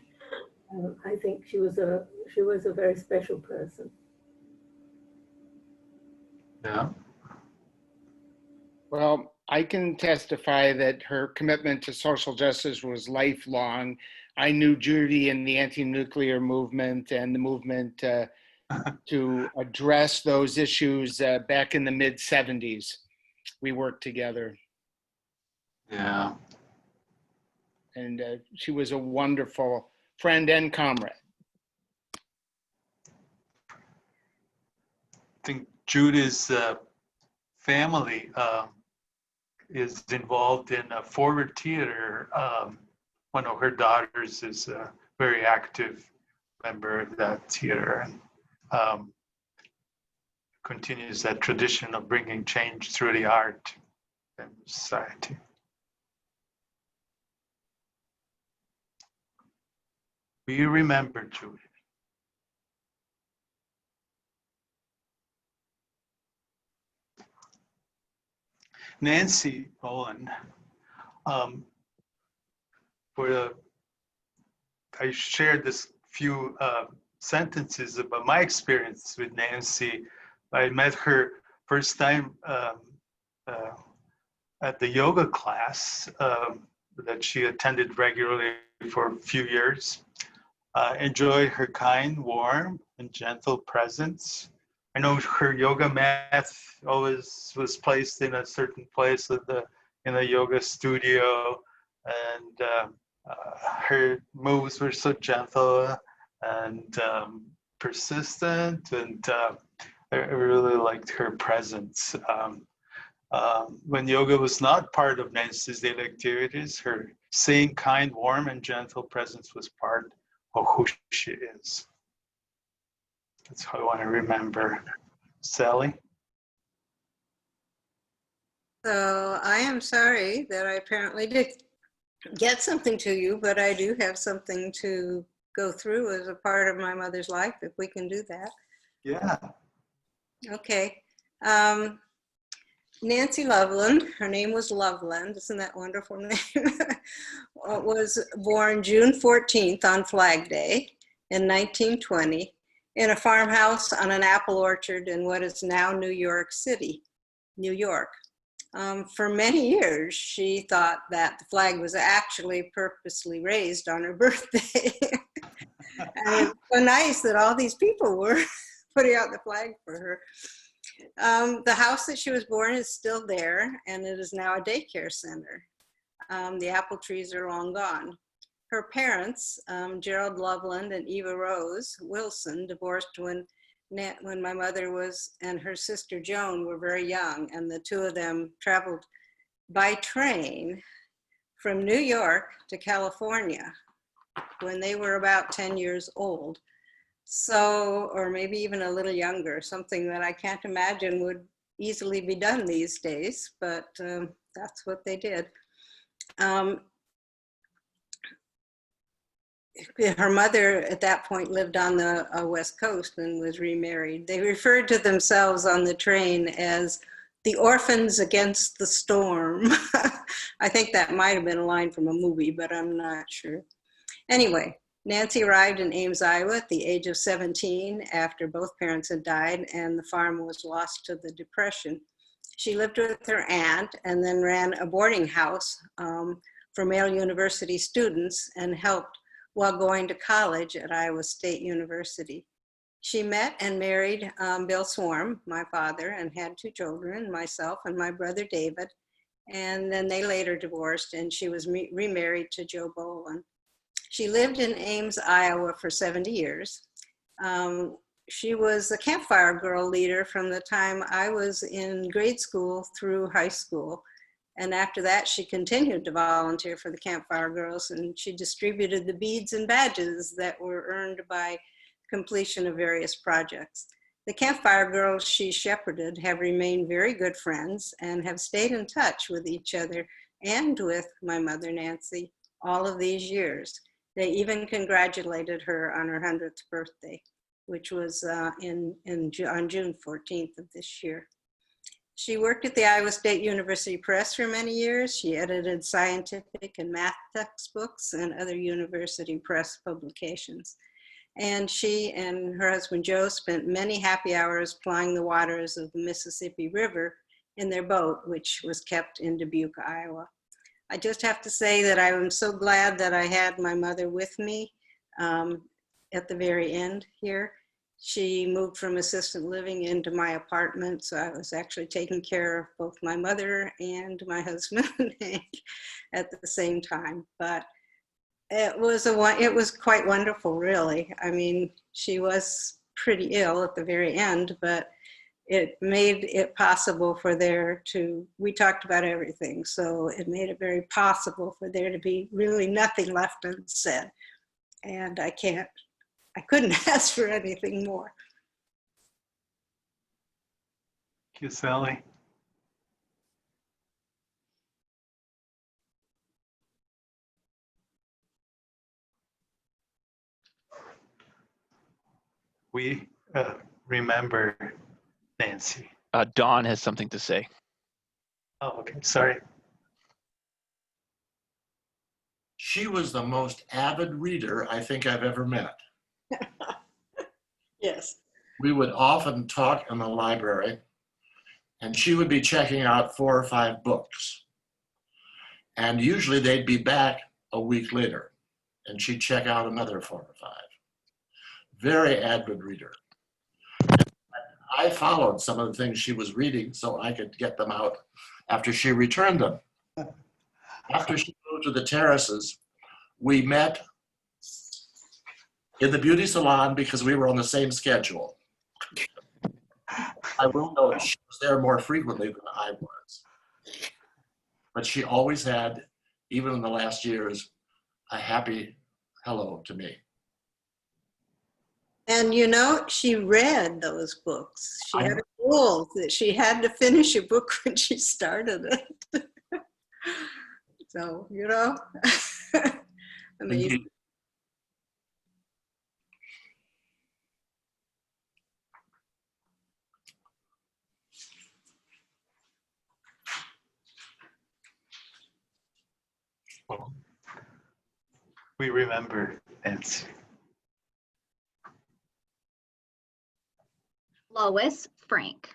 I think she was a very special person. Yeah. Well, I can testify that her commitment to social justice was lifelong. I knew Judy in the anti-nuclear movement and the movement to address those issues back in the mid-70s. We worked together. Yeah. And she was a wonderful friend and comrade. I think Judy's family is involved in a forward theater. One of her daughters is a very active member of that theater, and continues that tradition of bringing change through the art in society. We remember Judy. Nancy Owen, I shared this few sentences about my experience with Nancy. I met her first time at the yoga class that she attended regularly for a few years. Enjoyed her kind, warm, and gentle presence. I know her yoga mat always was placed in a certain place in the yoga studio, and her moves were so gentle and persistent, and I really liked her presence. When yoga was not part of Nancy's daily activities, her same kind, warm, and gentle presence was part of who she is. That's how I want to remember. Sally? So I am sorry that I apparently did get something to you, but I do have something to go through as a part of my mother's life, if we can do that. Yeah. Okay. Nancy Loveland, her name was Loveland, isn't that wonderful name? Was born June 14th on Flag Day in 1920 in a farmhouse on an apple orchard in what is now New York City, New York. For many years, she thought that the flag was actually purposely raised on her birthday. And it's so nice that all these people were putting out the flag for her. The house that she was born in is still there, and it is now a daycare center. The apple trees are long gone. Her parents, Gerald Loveland and Eva Rose Wilson, divorced when my mother and her sister Joan were very young, and the two of them traveled by train from New York to California when they were about 10 years old. So, or maybe even a little younger, something that I can't imagine would easily be done these days, but that's what they did. Her mother at that point lived on the West Coast and was remarried. They referred to themselves on the train as the orphans against the storm. I think that might have been a line from a movie, but I'm not sure. Anyway, Nancy arrived in Ames, Iowa at the age of 17 after both parents had died and the farm was lost to the Depression. She lived with her aunt and then ran a boarding house for male university students and helped while going to college at Iowa State University. She met and married Bill Swarm, my father, and had 2 children, myself and my brother David. And then they later divorced, and she was remarried to Joe Boland. She lived in Ames, Iowa for 70 years. She was a campfire girl leader from the time I was in grade school through high school. And after that, she continued to volunteer for the Campfire Girls, and she distributed the beads and badges that were earned by completion of various projects. The Campfire Girls she shepherded have remained very good friends and have stayed in touch with each other and with my mother, Nancy, all of these years. They even congratulated her on her 100th birthday, which was on June 14th of this year. She worked at the Iowa State University Press for many years. She edited scientific and math textbooks and other university press publications. And she and her husband Joe spent many happy hours plying the waters of the Mississippi River in their boat, which was kept in Dubuque, Iowa. I just have to say that I am so glad that I had my mother with me at the very end here. She moved from assisted living into my apartment, so I was actually taking care of both my mother and my husband at the same time. But it was quite wonderful, really. I mean, she was pretty ill at the very end, but it made it possible for we talked about everything, so it made it very possible for there to be really nothing left unsaid. And I couldn't ask for anything more. Thank you, Sally. We remember Nancy. Dawn has something to say. Oh, okay, sorry. She was the most avid reader I think I've ever met. Yes. We would often talk in the library, and she would be checking out 4 or 5 books. And usually they'd be back a week later, and she'd check out another 4 or 5. Very avid reader. I followed some of the things she was reading so I could get them out after she returned them. After she moved to the Terraces, we met in the beauty salon because we were on the same schedule. I will note she was there more frequently than I was. But she always had, even in the last years, a happy hello to me. And you know, she read those books. She had a rule that she had to finish a book when she started it. So, you know, amazing. Well, we remember Nancy. Lois Frank.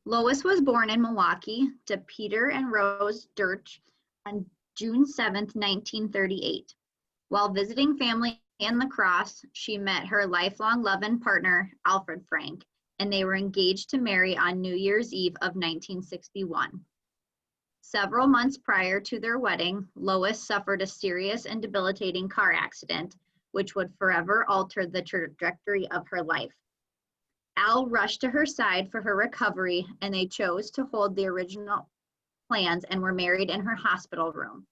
Lois was born in Milwaukee to Peter and Rose Dirch on June 7th, 1938. While visiting family in La Crosse, she met her lifelong love and partner, Alfred Frank, and they were engaged to marry on New Year's Eve of 1961. Several months prior to their wedding, Lois suffered a serious and debilitating car accident, which would forever alter the trajectory of her life. Al rushed to her side for her recovery, and they chose to hold the original plans and were married in her hospital room.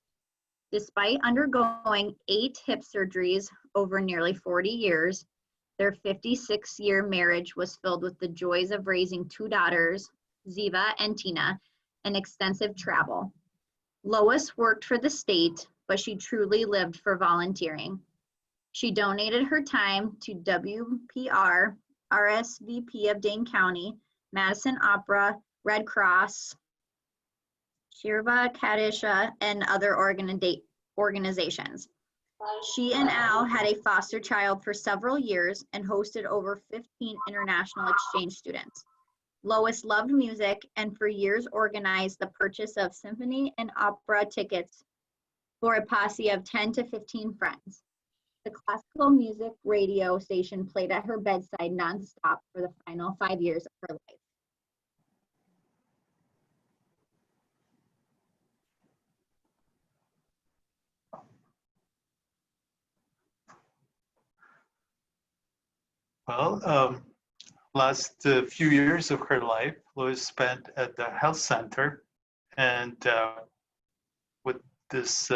Despite undergoing 8 hip surgeries over nearly 40 years, their 56-year marriage was filled with the joys of raising 2 daughters, Ziva and Tina, and extensive travel. Lois worked for the state, but she truly lived for volunteering. She donated her time to WPR, RSVP of Dane County, Madison Opera, Red Cross, Shirva Kadisha, and other organizations. She and Al had a foster child for several years and hosted over 15 international exchange students. Lois loved music and for years organized the purchase of symphony and opera tickets for a posse of 10 to 15 friends. The classical music radio station played at her bedside nonstop for the final 5 years of her life. Well, last few years of her life, Lois spent at the health center, and with this,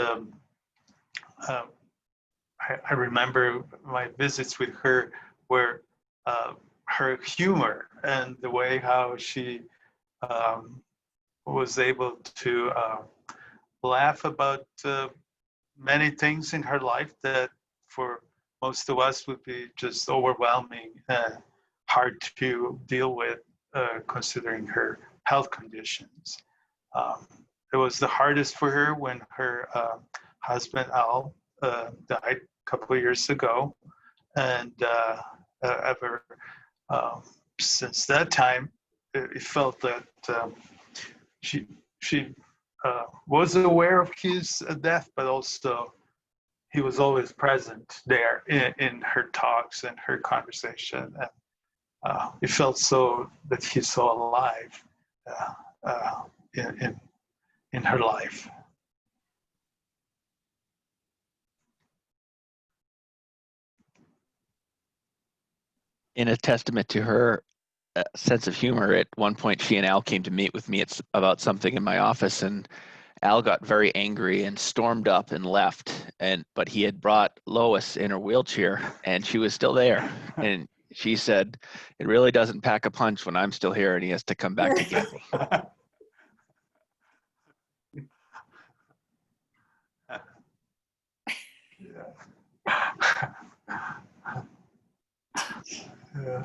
I remember my visits with her were her humor and the way how she was able to laugh about many things in her life that for most of us would be just overwhelming and hard to deal with, considering her health conditions. It was the hardest for her when her husband Al died a couple of years ago, and ever since that time, it felt that she was aware of his death, but also he was always present there in her talks and her conversation. And it felt so that he's so alive in her life. In a testament to her sense of humor, at one point she and Al came to meet with me about something in my office, and Al got very angry and stormed up and left. But he had brought Lois in her wheelchair, and she was still there. And she said, "It really doesn't pack a punch when I'm still here, and he has to come back to get me." Yeah.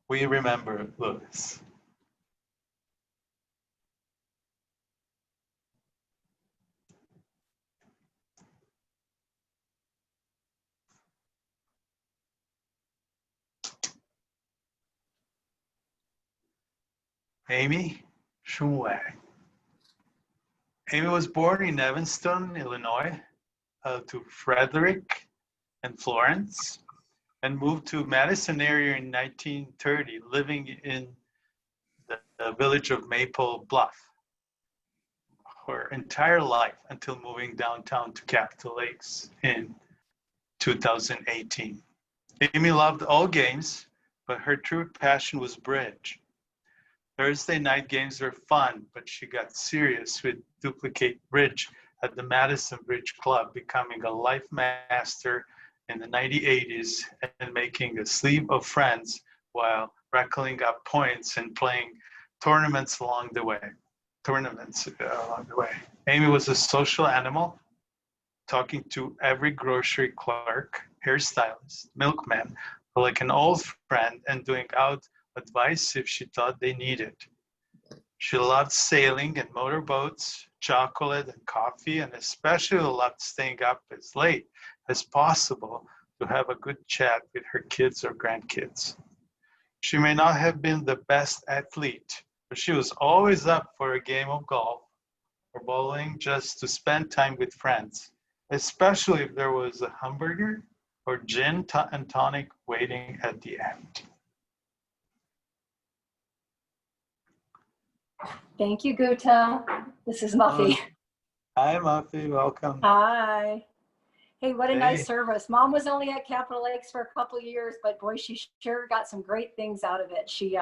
We remember Louis. Amy Shumway. Amy was born in Evanston, Illinois, to Frederick and Florence, and moved to Madison area in 1930, living in the village of Maple Bluff her entire life until moving downtown to Capitol Lakes in 2018. Amy loved all games, but her true passion was bridge. Thursday night games were fun, but she got serious with duplicate bridge at the Madison Bridge Club, becoming a life master in the 1980s and making a sleeve of friends while rackling up points and playing tournaments along the way. Amy was a social animal, talking to every grocery clerk, hairstylist, milkman, like an old friend, and doing out advice if she thought they needed. She loved sailing and motorboats, chocolate and coffee, and especially loved staying up as late as possible to have a good chat with her kids or grandkids. She may not have been the best athlete, but she was always up for a game of golf or bowling just to spend time with friends, especially if there was a hamburger or gin and tonic waiting at the end. Thank you, Guta. This is Muffy. Hi, Muffy. Welcome. Hi. Hey, what a Hey. nice service. Mom was only at Capitol Lakes for a couple of years, but boy, she sure got some great things out of it. She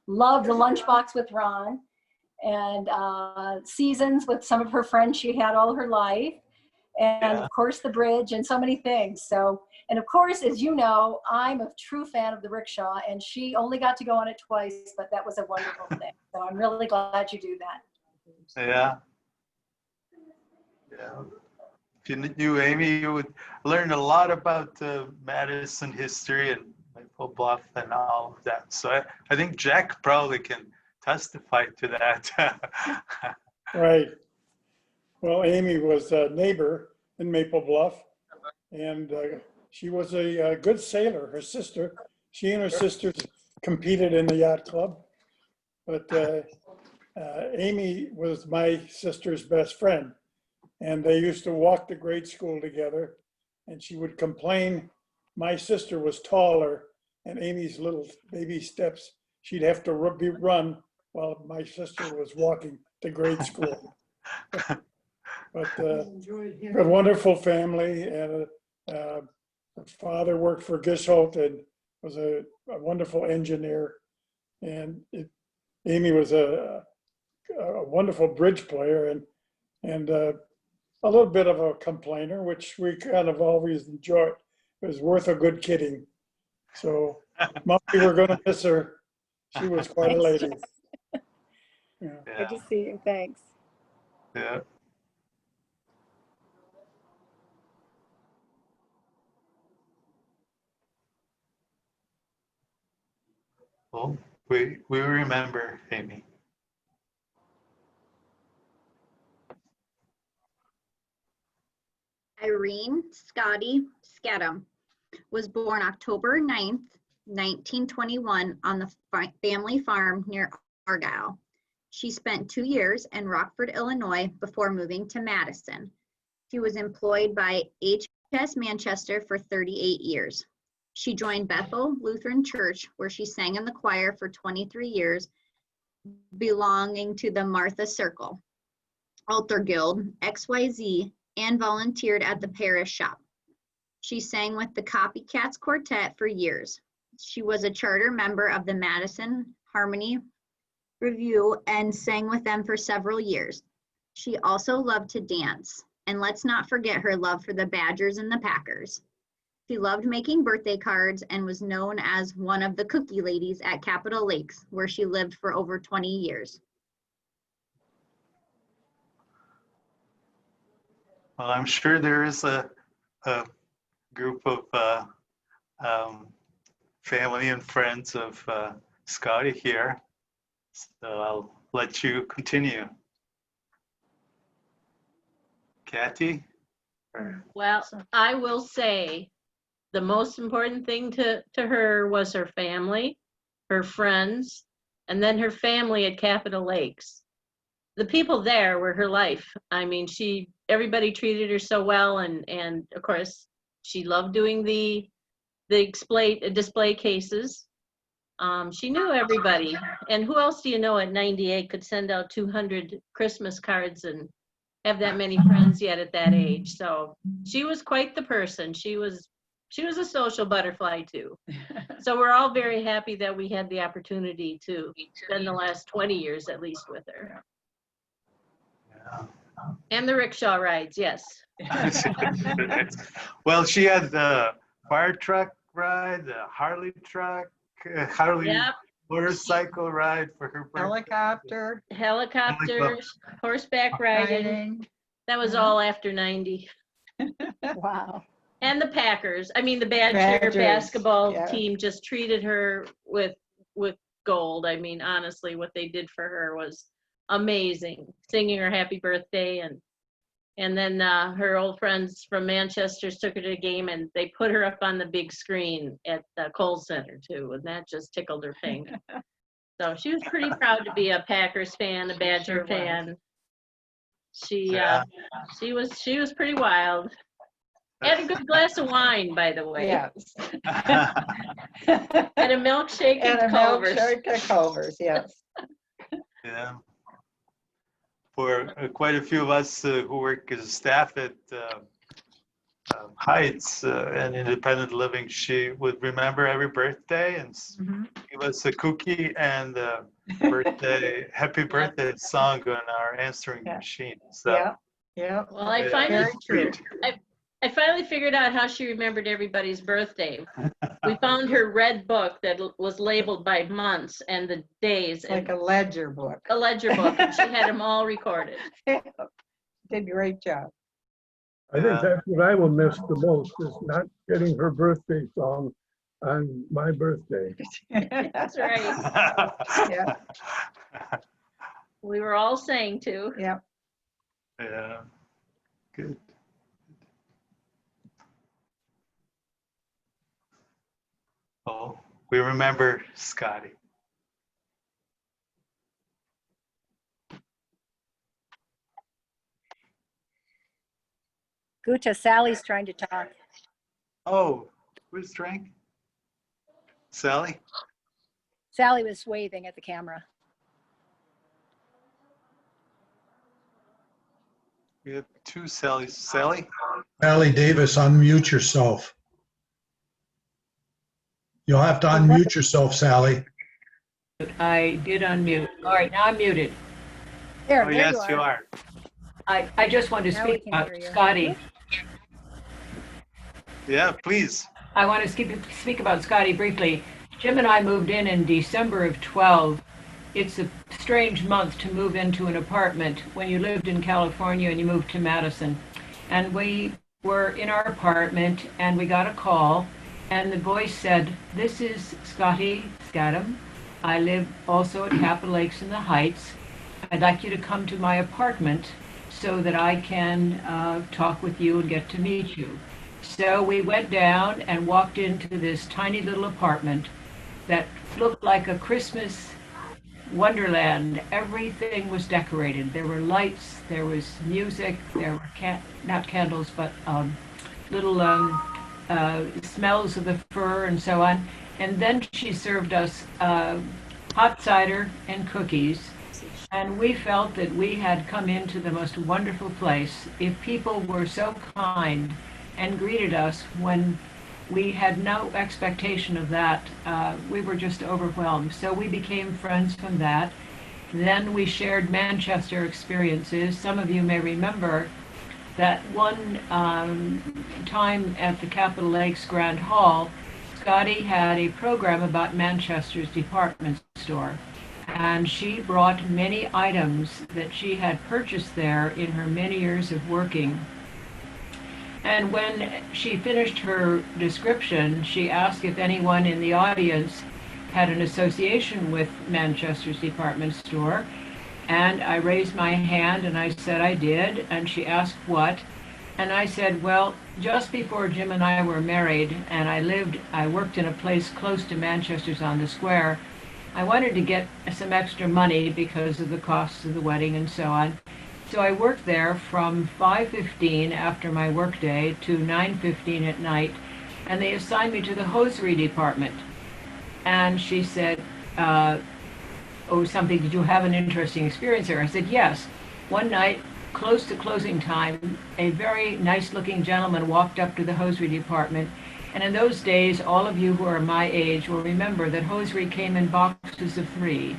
loved the lunchbox with Ron and seasons with some of her friends she had all her life. And of course, the bridge and so many things. So, and of course, as you know, I'm a true fan of the rickshaw, and she only got to go on it twice, but that was a wonderful thing. So I'm really glad you do that. Yeah. Yeah. If you knew Amy, you would learn a lot about Madison history and Maple Bluff and all of that. So I think Jack probably can testify to that. Right. Well, Amy was a neighbor in Maple Bluff, and she was a good sailor. Her sister, she and her sisters competed in the yacht club, but Amy was my sister's best friend, and they used to walk to grade school together, and she would complain my sister was taller and Amy's little baby steps, she'd have to run while my sister was walking to grade school. But a wonderful family, and her father worked for Gisholt and was a wonderful engineer, and Amy was a wonderful bridge player and a little bit of a complainer, which we kind of always enjoyed. It was worth a good kidding. So, Mommy, we're going to miss her. She was quite a lady. Yeah. Good to see you. Thanks. Yeah. Well, we remember Amy. Irene Scotty Scadam was born October 9th, 1921 on the family farm near Argyle. She spent 2 years in Rockford, Illinois before moving to Madison. She was employed by HS Manchester for 38 years. She joined Bethel Lutheran Church, where she sang in the choir for 23 years, belonging to the Martha Circle, Altar Guild, XYZ, and volunteered at the parish shop. She sang with the Copycats Quartet for years. She was a charter member of the Madison Harmony Review and sang with them for several years. She also loved to dance. And let's not forget her love for the Badgers and the Packers. She loved making birthday cards and was known as one of the cookie ladies at Capitol Lakes, where she lived for over 20 years. Well, I'm sure there is a group of family and friends of Scotty here. So I'll let you continue. Kathy? Well, I will say the most important thing to her was her family, her friends, and then her family at Capitol Lakes. The people there were her life. I mean, everybody treated her so well, and of course, she loved doing the display cases. She knew everybody, and who else do you know at 98 could send out 200 Christmas cards and have that many friends yet at that age? So she was quite the person. She was a social butterfly too. So we're all very happy that we had the opportunity to spend the last 20 years at least with her. Yeah. And the rickshaw rides, yes. Well, she had the fire truck ride, the Harley truck, Harley motorcycle ride for her birthday. Helicopters, horseback riding. That was all after 90. Wow. And the Packers. I mean, the Badger basketball team just treated her with gold. I mean, honestly, what they did for her was amazing. Singing her happy birthday, and then her old friends from Manchester took her to a game, and they put her up on the big screen at the Kohl Center too, and that just tickled her pink. So she was pretty proud to be a Packers fan, a Badger fan. She was pretty wild. Had a good glass of wine, by the way. Yes. And a milkshake at Culver's. Milkshake at Culver's, yes. Yeah. For quite a few of us who work as staff at Heights and independent living, she would remember every birthday and give us a cookie and a birthday, happy birthday song on our answering machine. So, yeah. Well, I finally figured out how she remembered everybody's birthday. We found her red book that was labeled by months and the days. Like a ledger book. A ledger book, and she had them all recorded. Did a great job. I think that's what I will miss the most, is not getting her birthday song on my birthday. That's right. Yeah. We were all saying to. Yeah. Yeah. Good. Oh, we remember Scotty. Guta, Sally's trying to talk. Oh, who's trying? Sally? Sally was waving at the camera. We have two Sallys. Sally? Sally Davis, unmute yourself. You'll have to unmute yourself, Sally. I did unmute. All right, now I'm muted. Oh, yes, you are. I just wanted to Now we speak can about hear you. Scotty. Yeah, please. I want to speak about Scotty briefly. Jim and I moved in December of 12. It's a strange month to move into an apartment when you lived in California and you moved to Madison. And we were in our apartment and we got a call and the voice said, "This is Scotty Scadam. I live also at Capitol Lakes in the Heights. I'd like you to come to my apartment so that I can talk with you and get to meet you." So we went down and walked into this tiny little apartment that looked like a Christmas wonderland. Everything was decorated. There were lights, there was music, there were not candles, but little smells of the fur and so on. And then she served us hot cider and cookies. And we felt that we had come into the most wonderful place. If people were so kind and greeted us when we had no expectation of that, we were just overwhelmed. So we became friends from that. Then we shared Manchester experiences. Some of you may remember that one time at the Capitol Lakes Grand Hall, Scotty had a program about Manchester's department store. And she brought many items that she had purchased there in her many years of working. And when she finished her description, she asked if anyone in the audience had an association with Manchester's department store. And I raised my hand and I said I did. And she asked what. And I said, well, just before Jim and I were married and I worked in a place close to Manchester's on the Square, I wanted to get some extra money because of the costs of the wedding and so on. So I worked there from 5:15 after my workday to 9:15 at night, and they assigned me to the hosiery department. And she said, did you have an interesting experience there? I said, yes. One night, close to closing time, a very nice looking gentleman walked up to the hosiery department. And in those days, all of you who are my age will remember that hosiery came in boxes of 3.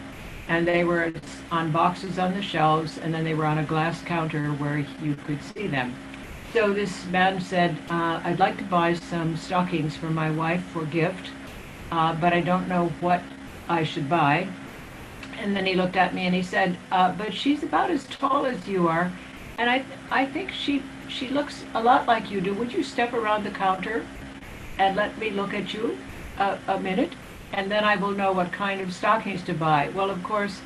And they were on boxes on the shelves, and then they were on a glass counter where you could see them. So this man said, I'd like to buy some stockings for my wife for gift, but I don't know what I should buy. And then he looked at me and he said, but she's about as tall as you are, and I think she looks a lot like you do. Would you step around the counter and let me look at you a minute, and then I will know what kind of stockings to buy. Well, of course,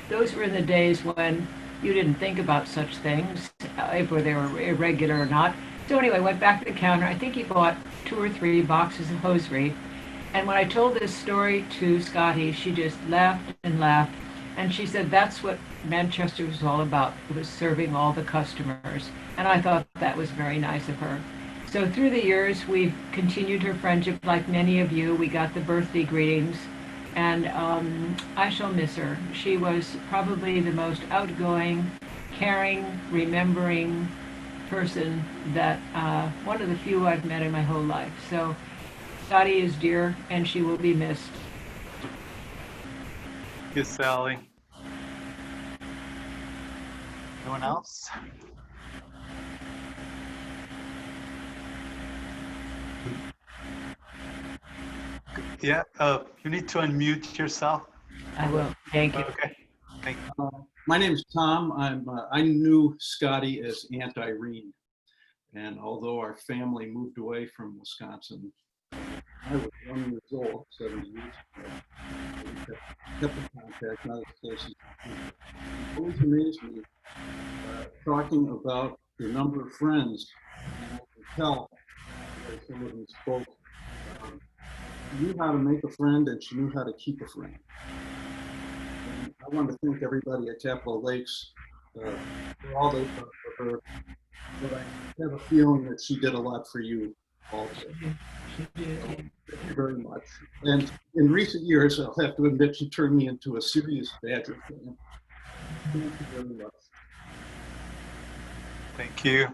those were in the days when you didn't think about such things, if they were irregular or not. So anyway, went back to the counter. I think he bought 2 or 3 boxes of hosiery. And when I told this story to Scotty, she just laughed and laughed. And she said that's what Manchester was all about. It was serving all the customers. And I thought that was very nice of her. So through the years, we've continued her friendship like many of you. We got the birthday greetings, and I shall miss her. She was probably the most outgoing, caring, remembering person that, one of the few I've met in my whole life. So Scotty is dear, and she will be missed. Yes, Sally. Anyone else? Yeah, you need to unmute yourself. I will. Thank you. Okay. Thank you. My name is Tom. I knew Scotty as Aunt Irene, and although our family moved away from Wisconsin, I was 1 year old, 7 years ago. We kept in contact, not as close as it always amazed me talking about the number of friends, and I could tell as some of them spoke. She knew how to make a friend, and she knew how to keep a friend. And I want to thank everybody at Capitol Lakes for all they done for her. but I have a feeling that she did a lot for you also. So, thank you very much. And in recent years, I'll have to admit, she turned me into a serious Badger fan. Thank you very much. Thank you.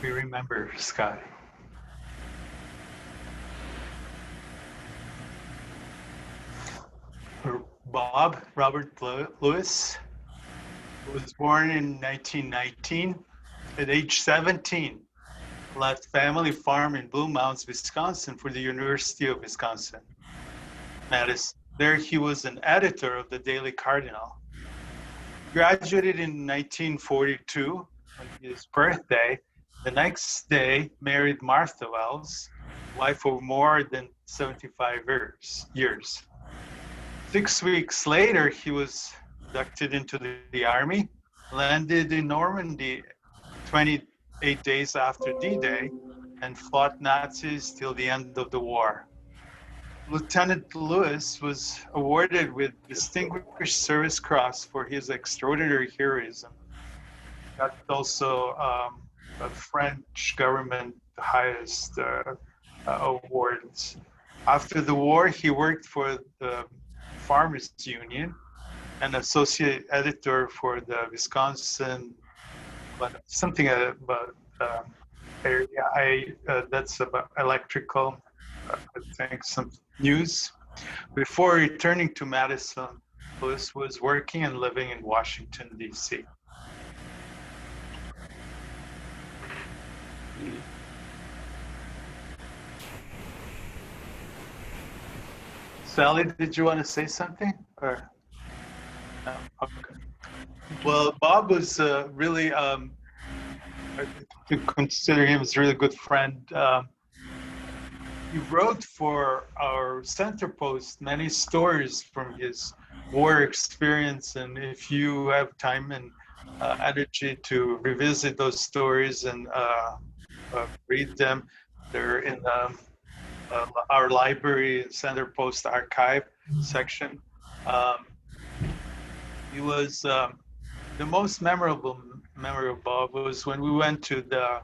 We remember Scotty. Bob Robert Lewis was born in 1919. At age 17, left family farm in Blue Mounds, Wisconsin for the University of Wisconsin-Madison. There he was an editor of the Daily Cardinal. Graduated in 1942 on his birthday. The next day, married Martha Wells, wife of more than 75 years. 6 weeks later, he was inducted into the army, landed in Normandy 28 days after D-Day, and fought Nazis till the end of the war. Lieutenant Lewis was awarded with Distinguished Service Cross for his extraordinary heroism. Got also a French government highest awards. After the war, he worked for the Farmers Union, an associate editor for the Wisconsin, but something about area. That's about electrical, I think, some news. Before returning to Madison, Lewis was working and living in Washington, D.C. Sally, did you want to say something? Or no? Okay. Well, Bob was really, I consider him as a really good friend. He wrote for our Center Post many stories from his war experience, and if you have time and energy to revisit those stories and read them, they're in our library Center Post archive section. He was the most memorable was when we went to the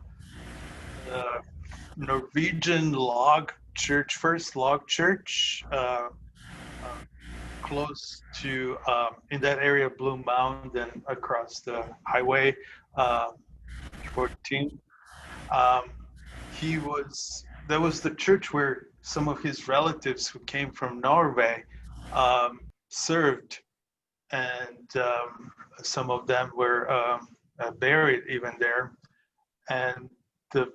Norwegian log church, first log church, close to in that area of Blue Mound and across the highway 14. That was the church where some of his relatives who came from Norway served, and some of them were buried even there. And the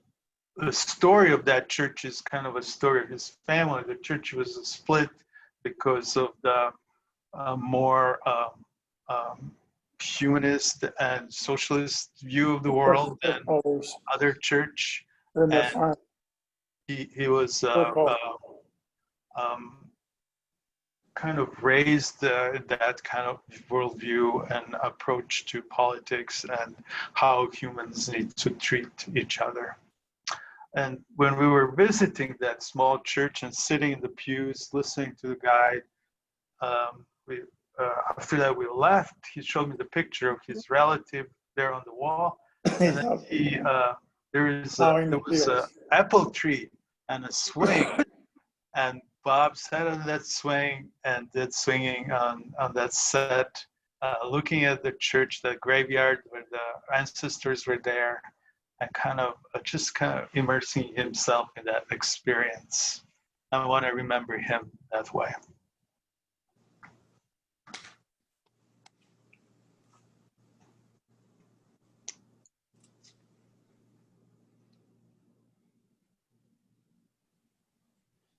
story of that church is kind of a story of his family. The church was split because of the more humanist and socialist view of the world than other church. And he was kind of raised that kind of worldview and approach to politics and how humans need to treat each other. And when we were visiting that small church and sitting in the pews, listening to the guide, after that we left, he showed me the picture of his relative there on the wall. And then there was an apple tree and a swing, and Bob sat on that swing and did swinging on that set, looking at the church, the graveyard where the ancestors were there, and just kind of immersing himself in that experience. I want to remember him that way.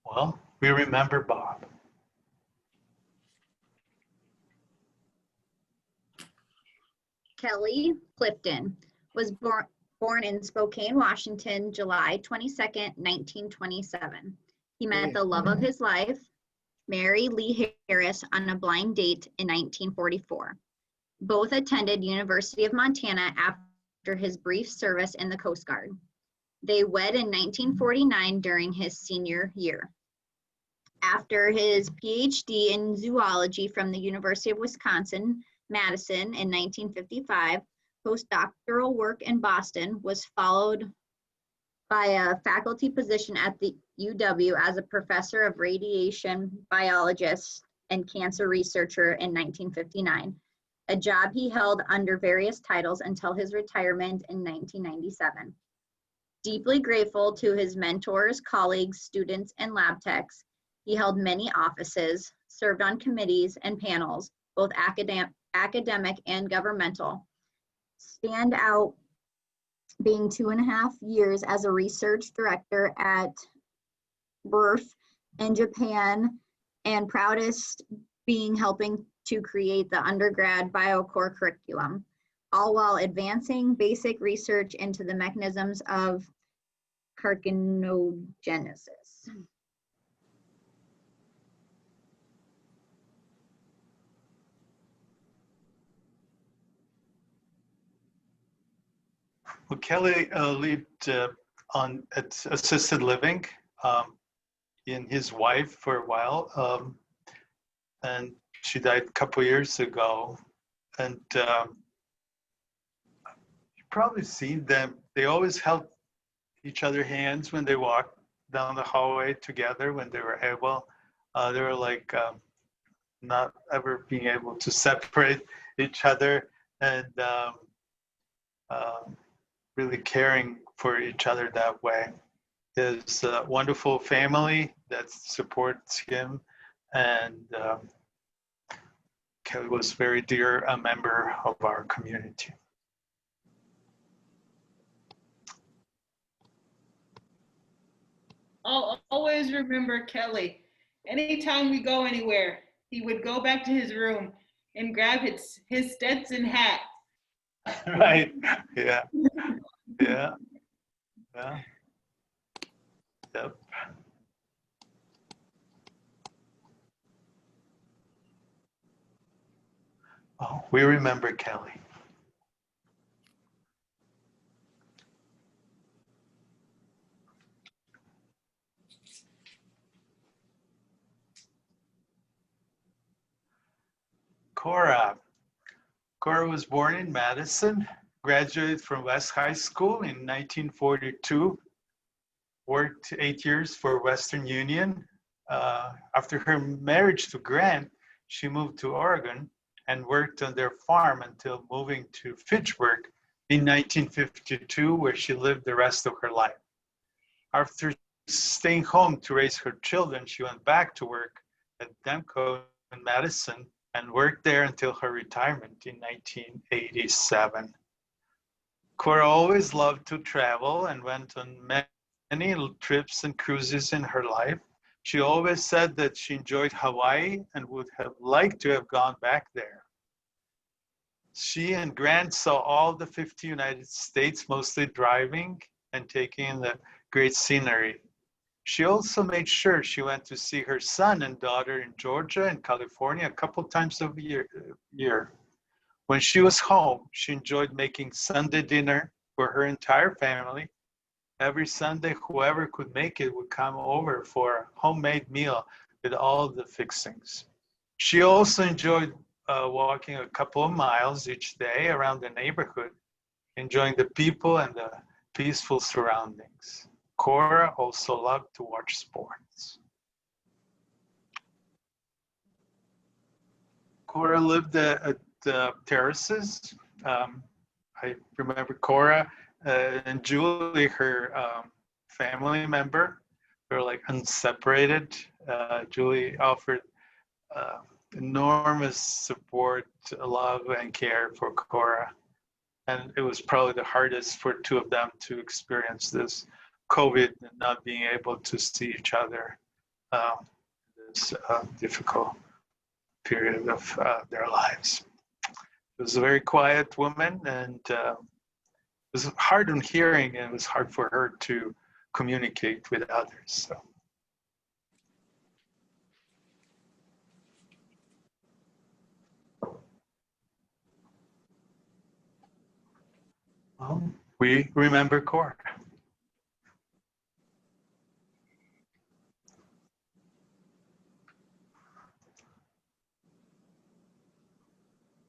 Well, we remember Bob. Kelly Clifton was born in Spokane, Washington, July 22nd, 1927. He met the love of his life, Mary Lee Harris, on a blind date in 1944. Both attended University of Montana after his brief service in the Coast Guard. They wed in 1949 during his senior year. After his PhD in zoology from the University of Wisconsin-Madison in 1955, postdoctoral work in Boston was followed by a faculty position at the UW as a professor of radiation biologist and cancer researcher in 1959, a job he held under various titles until his retirement in 1997. Deeply grateful to his mentors, colleagues, students, and lab techs, he held many offices, served on committees and panels, both academic and governmental. Stand out being 2.5 years as a research director at birth in Japan, and proudest being helping to create the undergrad BioCore curriculum, all while advancing basic research into the mechanisms of carcinogenesis. Well, Kelly lived on assisted living in his wife for a while, and she died a couple years ago. And you probably seen them. They always held each other hands when they walked down the hallway together when they were able. They were like not ever being able to separate each other, and really caring for each other that way. His wonderful family that supports him, and Kelly was very dear a member of our community. I'll always remember Kelly. Anytime we go anywhere, he would go back to his room and grab his Stetson hat. Right, yeah, yeah, yeah, yep. Oh, we remember Kelly. Cora. Cora was born in Madison, graduated from West High School in 1942, worked 8 years for Western Union. After her marriage to Grant, she moved to Oregon and worked on their farm until moving to Fitchburg in 1952, where she lived the rest of her life. After staying home to raise her children, she went back to work at Demco in Madison and worked there until her retirement in 1987. Cora always loved to travel and went on many trips and cruises in her life. She always said that she enjoyed Hawaii and would have liked to have gone back there. She and Grant saw all the 50 United States, mostly driving and taking in the great scenery. She also made sure she went to see her son and daughter in Georgia and California a couple times a year. When she was home, she enjoyed making Sunday dinner for her entire family. Every Sunday, whoever could make it would come over for a homemade meal with all the fixings. She also enjoyed walking a couple of miles each day around the neighborhood, enjoying the people and the peaceful surroundings. Cora also loved to watch sports. Cora lived at the terraces. I remember Cora and Julie, her family member, were like unseparated. Julie offered enormous support, love, and care for Cora. And it was probably the hardest for two of them to experience this COVID and not being able to see each other this difficult period of their lives. It was a very quiet woman, and it was hard on hearing, and it was hard for her to communicate with others. So. Well, we remember Cora.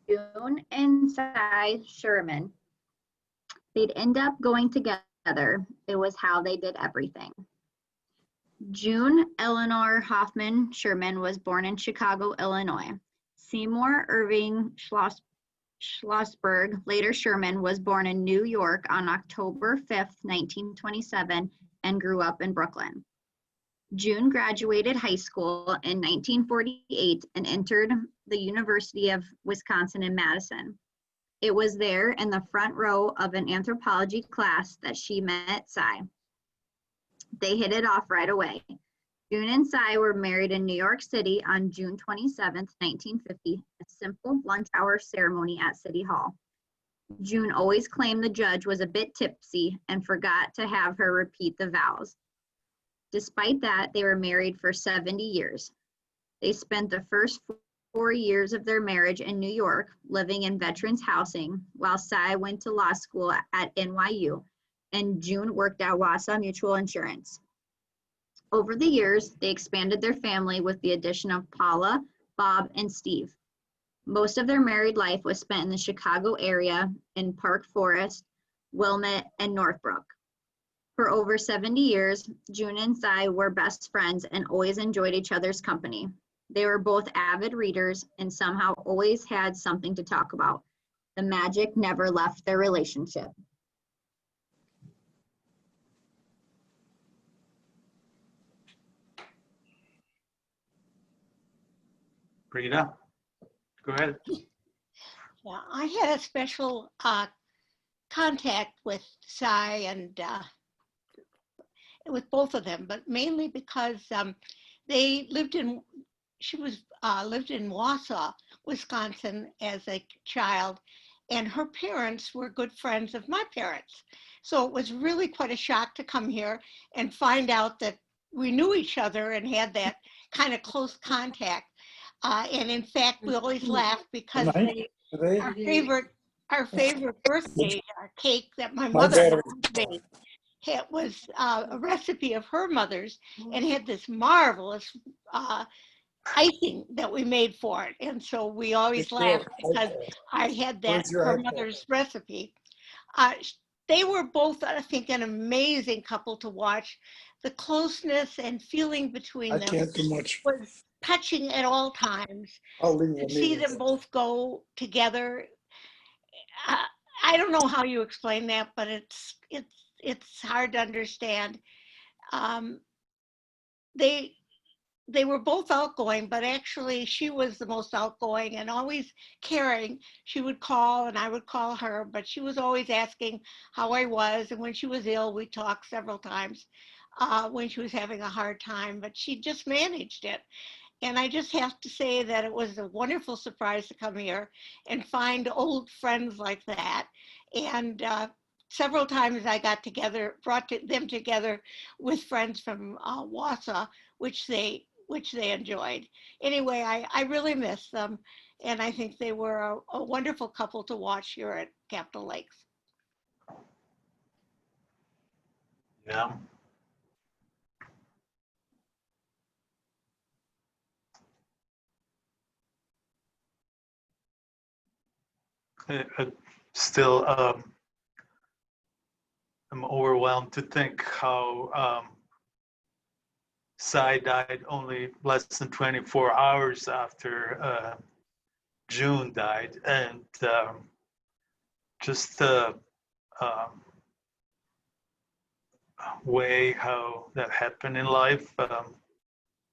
June and Cy Sherman. They'd end up going together. It was how they did everything. June Eleanor Hoffman Sherman was born in Chicago, Illinois. Seymour Irving Schlossberg, later Sherman, was born in New York on October 5th, 1927, and grew up in Brooklyn. June graduated high school in 1948 and entered the University of Wisconsin in Madison. It was there in the front row of an anthropology class that she met Cy. They hit it off right away. June and Cy were married in New York City on June 27th, 1950, a simple lunch hour ceremony at City Hall. June always claimed the judge was a bit tipsy and forgot to have her repeat the vows. Despite that, they were married for 70 years. They spent the first 4 years of their marriage in New York, living in veterans housing, while Cy went to law school at NYU, and June worked at Wausau Mutual Insurance. Over the years, they expanded their family with the addition of Paula, Bob, and Steve. Most of their married life was spent in the Chicago area in Park Forest, Wilmette, and Northbrook. For over 70 years, June and Cy were best friends and always enjoyed each other's company. They were both avid readers and somehow always had something to talk about. The magic never left their relationship. Rita, go ahead. Yeah, I had a special contact with Cy and with both of them, but mainly because they lived in, lived in Wausau, Wisconsin as a child, and her parents were good friends of my parents. So it was really quite a shock to come here and find out that we knew each other and had that kind of close contact. And in fact, we always laughed because our favorite birthday cake that my mother made, it was a recipe of her mother's and had this marvelous icing that we made for it. And so we always laughed because I had that her mother's recipe. They were both, I think, an amazing couple to watch. The closeness and feeling between them was touching at all times. To see them both go together, I don't know how you explain that, but it's hard to understand. They were both outgoing, but actually she was the most outgoing and always caring. She would call and I would call her, but she was always asking how I was. And when she was ill, we talked several times when she was having a hard time, but she just managed it. And I just have to say that it was a wonderful surprise to come here and find old friends like that. And several times I got together, brought them together with friends from Wausau, which they enjoyed. Anyway, I really miss them. And I think they were a wonderful couple to watch here at Capitol Lakes. Yeah. Still, I'm overwhelmed to think how Cy died only less than 24 hours after June died, and just the way how that happened in life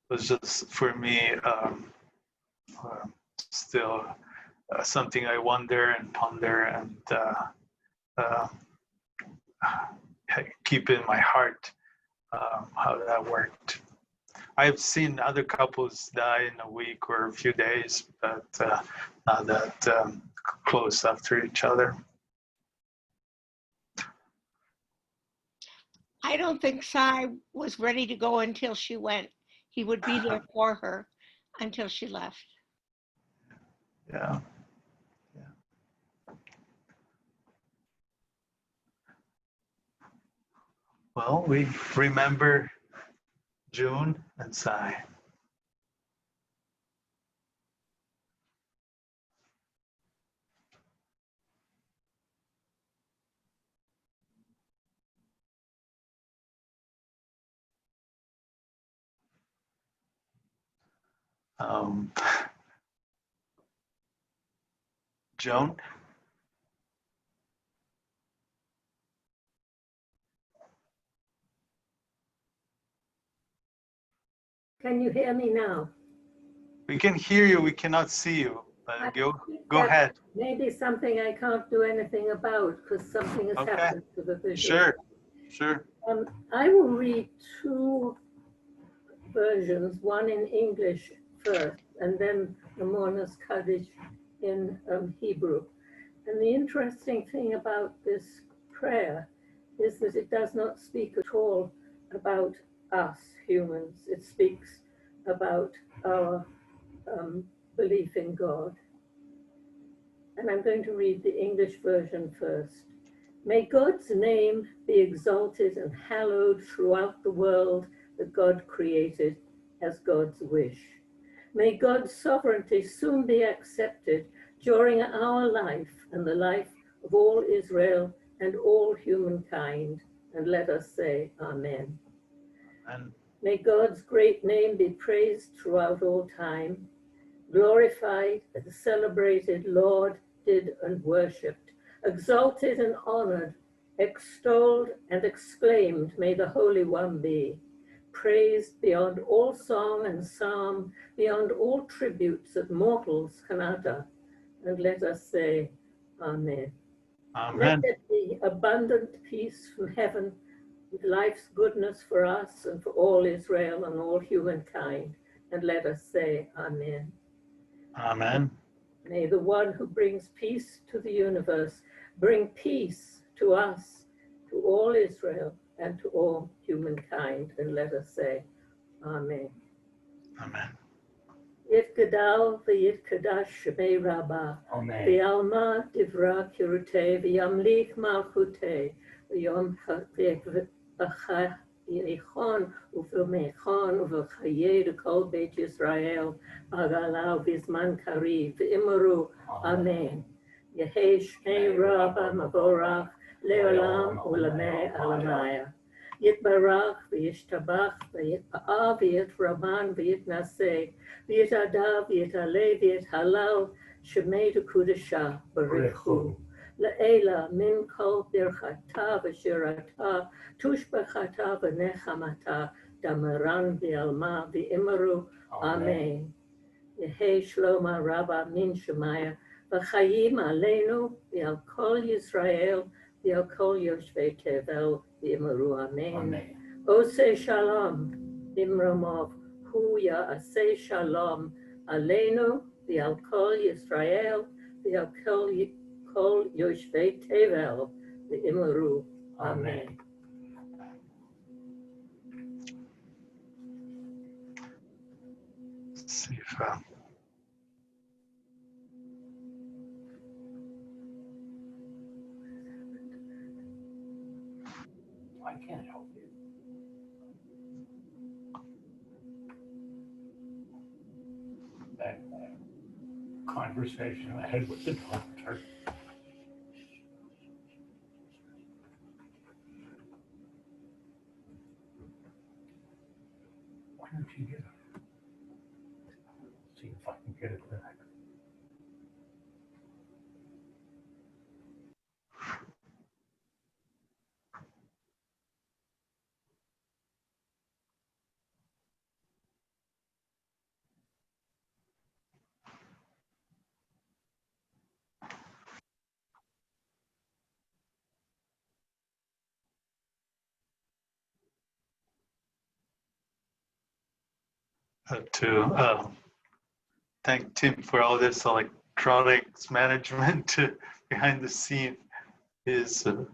was just, for me, still something I wonder and ponder and keep in my heart how that worked. I've seen other couples die in a week or a few days, but not that close after each other. I don't think Cy was ready to go until she went. He would be there for her until she left. Yeah. Well, we remember June and Cy. Um, Joan? Can you hear me now? We can hear you, we cannot see you. I Go think that ahead. Maybe something I can't do anything about because something has Okay. happened to the vision. Sure. I will read two versions, one in English first, and then the Mourner's Kaddish in Hebrew. And the interesting thing about this prayer is that it does not speak at all about us humans. It speaks about our belief in God. And I'm going to read the English version first. May God's name be exalted and hallowed throughout the world that God created as God's wish. May God's sovereignty soon be accepted during our life and the life of all Israel and all humankind. And let us say, Amen. Amen. May God's great name be praised throughout all time, glorified and celebrated, lauded and worshipped, exalted and honored, extolled and exclaimed may the Holy One be, praised beyond all song and psalm, beyond all tributes that mortals can utter. And let us say, Amen. Amen. Let it be abundant peace from heaven with life's goodness for us and for all Israel and all humankind. And let us say, Amen. Amen. May the one who brings peace to the universe bring peace to us, to all Israel, and to all humankind. And let us say, Amen. Amen. Yitgadal v'yitkadash shemei Rabbah. Amen. V'alma divra kirutei v'yamlich malchutei. V'yom Yerichon uv'mechon uv'chayei l'kol Beit Yisrael b'gala v'zman kariv v'imru Amen. Yehei Shmei Rabbah Mavorach le'olam u'lamei alamaya. Yitbarach v'yishtabach v'yitpa'ah v'yitraman v'yitnaseh v'yitadav v'yitaleh v'yithalal shemei d'kudashah barichu. Le'ela min kol birchata v'shirata tushbachata v'nechamata damaran v'alma v'imru Amen. Yehei Shloma Rabba min Shemaya v'chayim aleinu v'al kol Yisrael v'al kol Yoshvei Tevel v'imru Amen. Oseh Shalom Imramov hu ya'aseh Shalom aleinu v'al kol Yisrael v'al kol Yoshvei Tevel v'imru Amen. See if, I can't help you. That conversation I had with the doctor. Why don't you get it? See if I can get it back. to thank Tim for all this electronics management behind the scene. He's done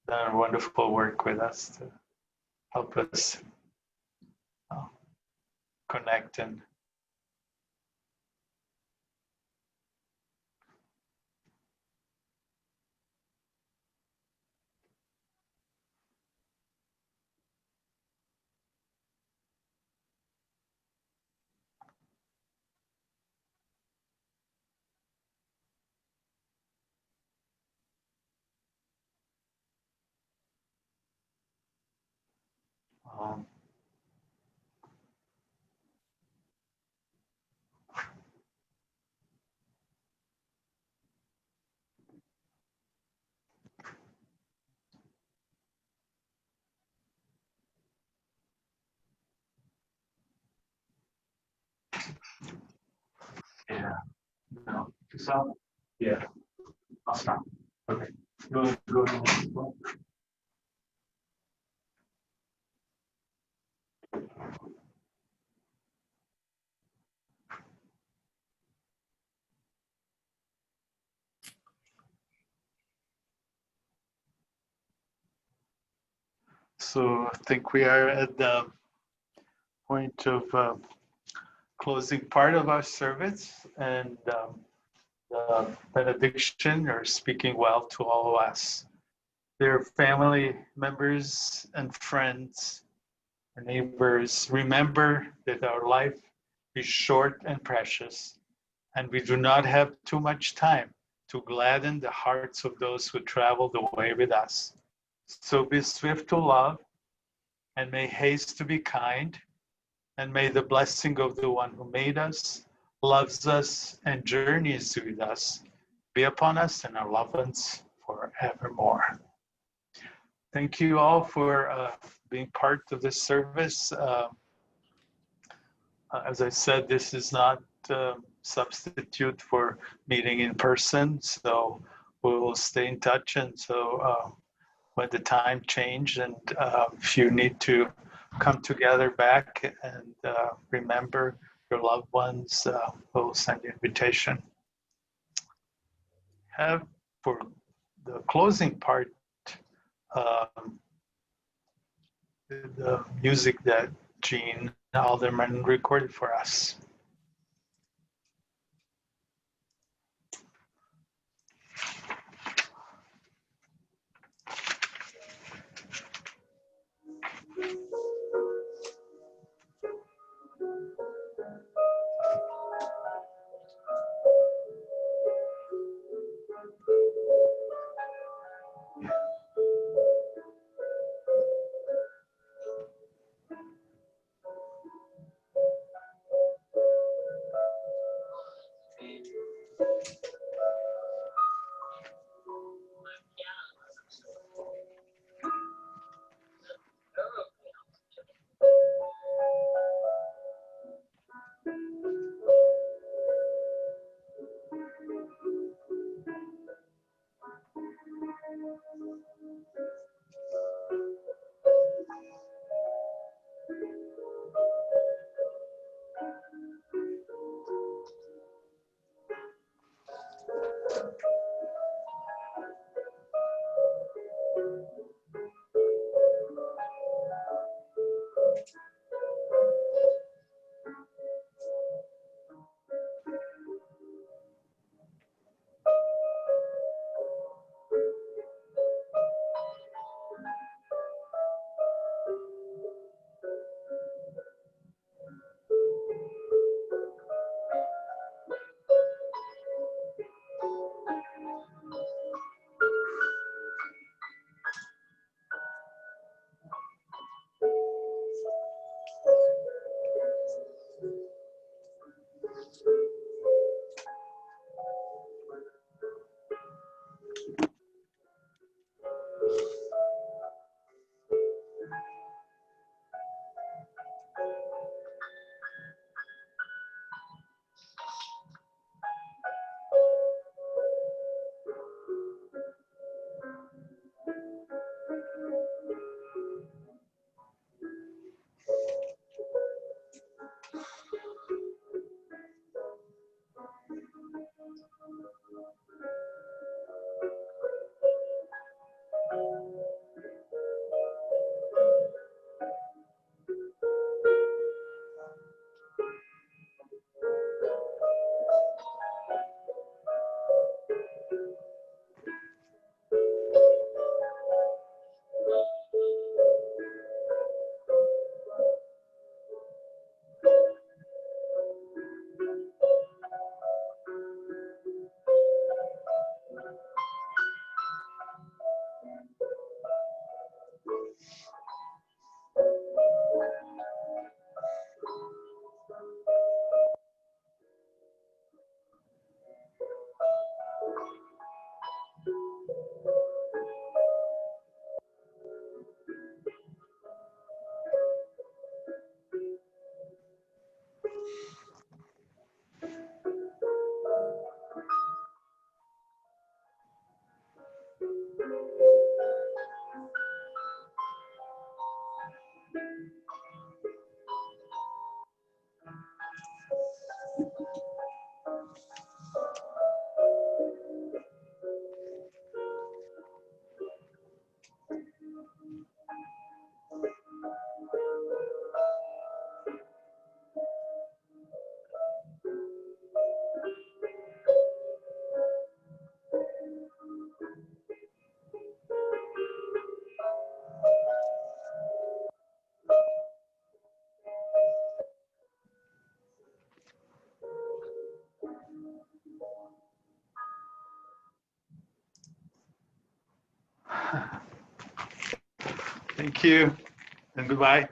wonderful work with us to help us connect and Yeah. No. So, yeah. I'll stop. Okay. Go to the next one. So I think we are at the point of closing part of our service, and the benediction or speaking well to all of us. Dear family members and friends and neighbors, remember that our life is short and precious, and we do not have too much time to gladden the hearts of those who travel the way with us. So be swift to love, and may haste to be kind, and may the blessing of the one who made us, loves us, and journeys with us be upon us and our loved ones forevermore. Thank you all for being part of this service. As I said, this is not a substitute for meeting in person, so we will stay in touch. And so when the time change, and if you need to come together back and remember your loved ones, we'll send you an invitation. Have for the closing part, the music that Gene Alderman recorded for us. Thank you and goodbye.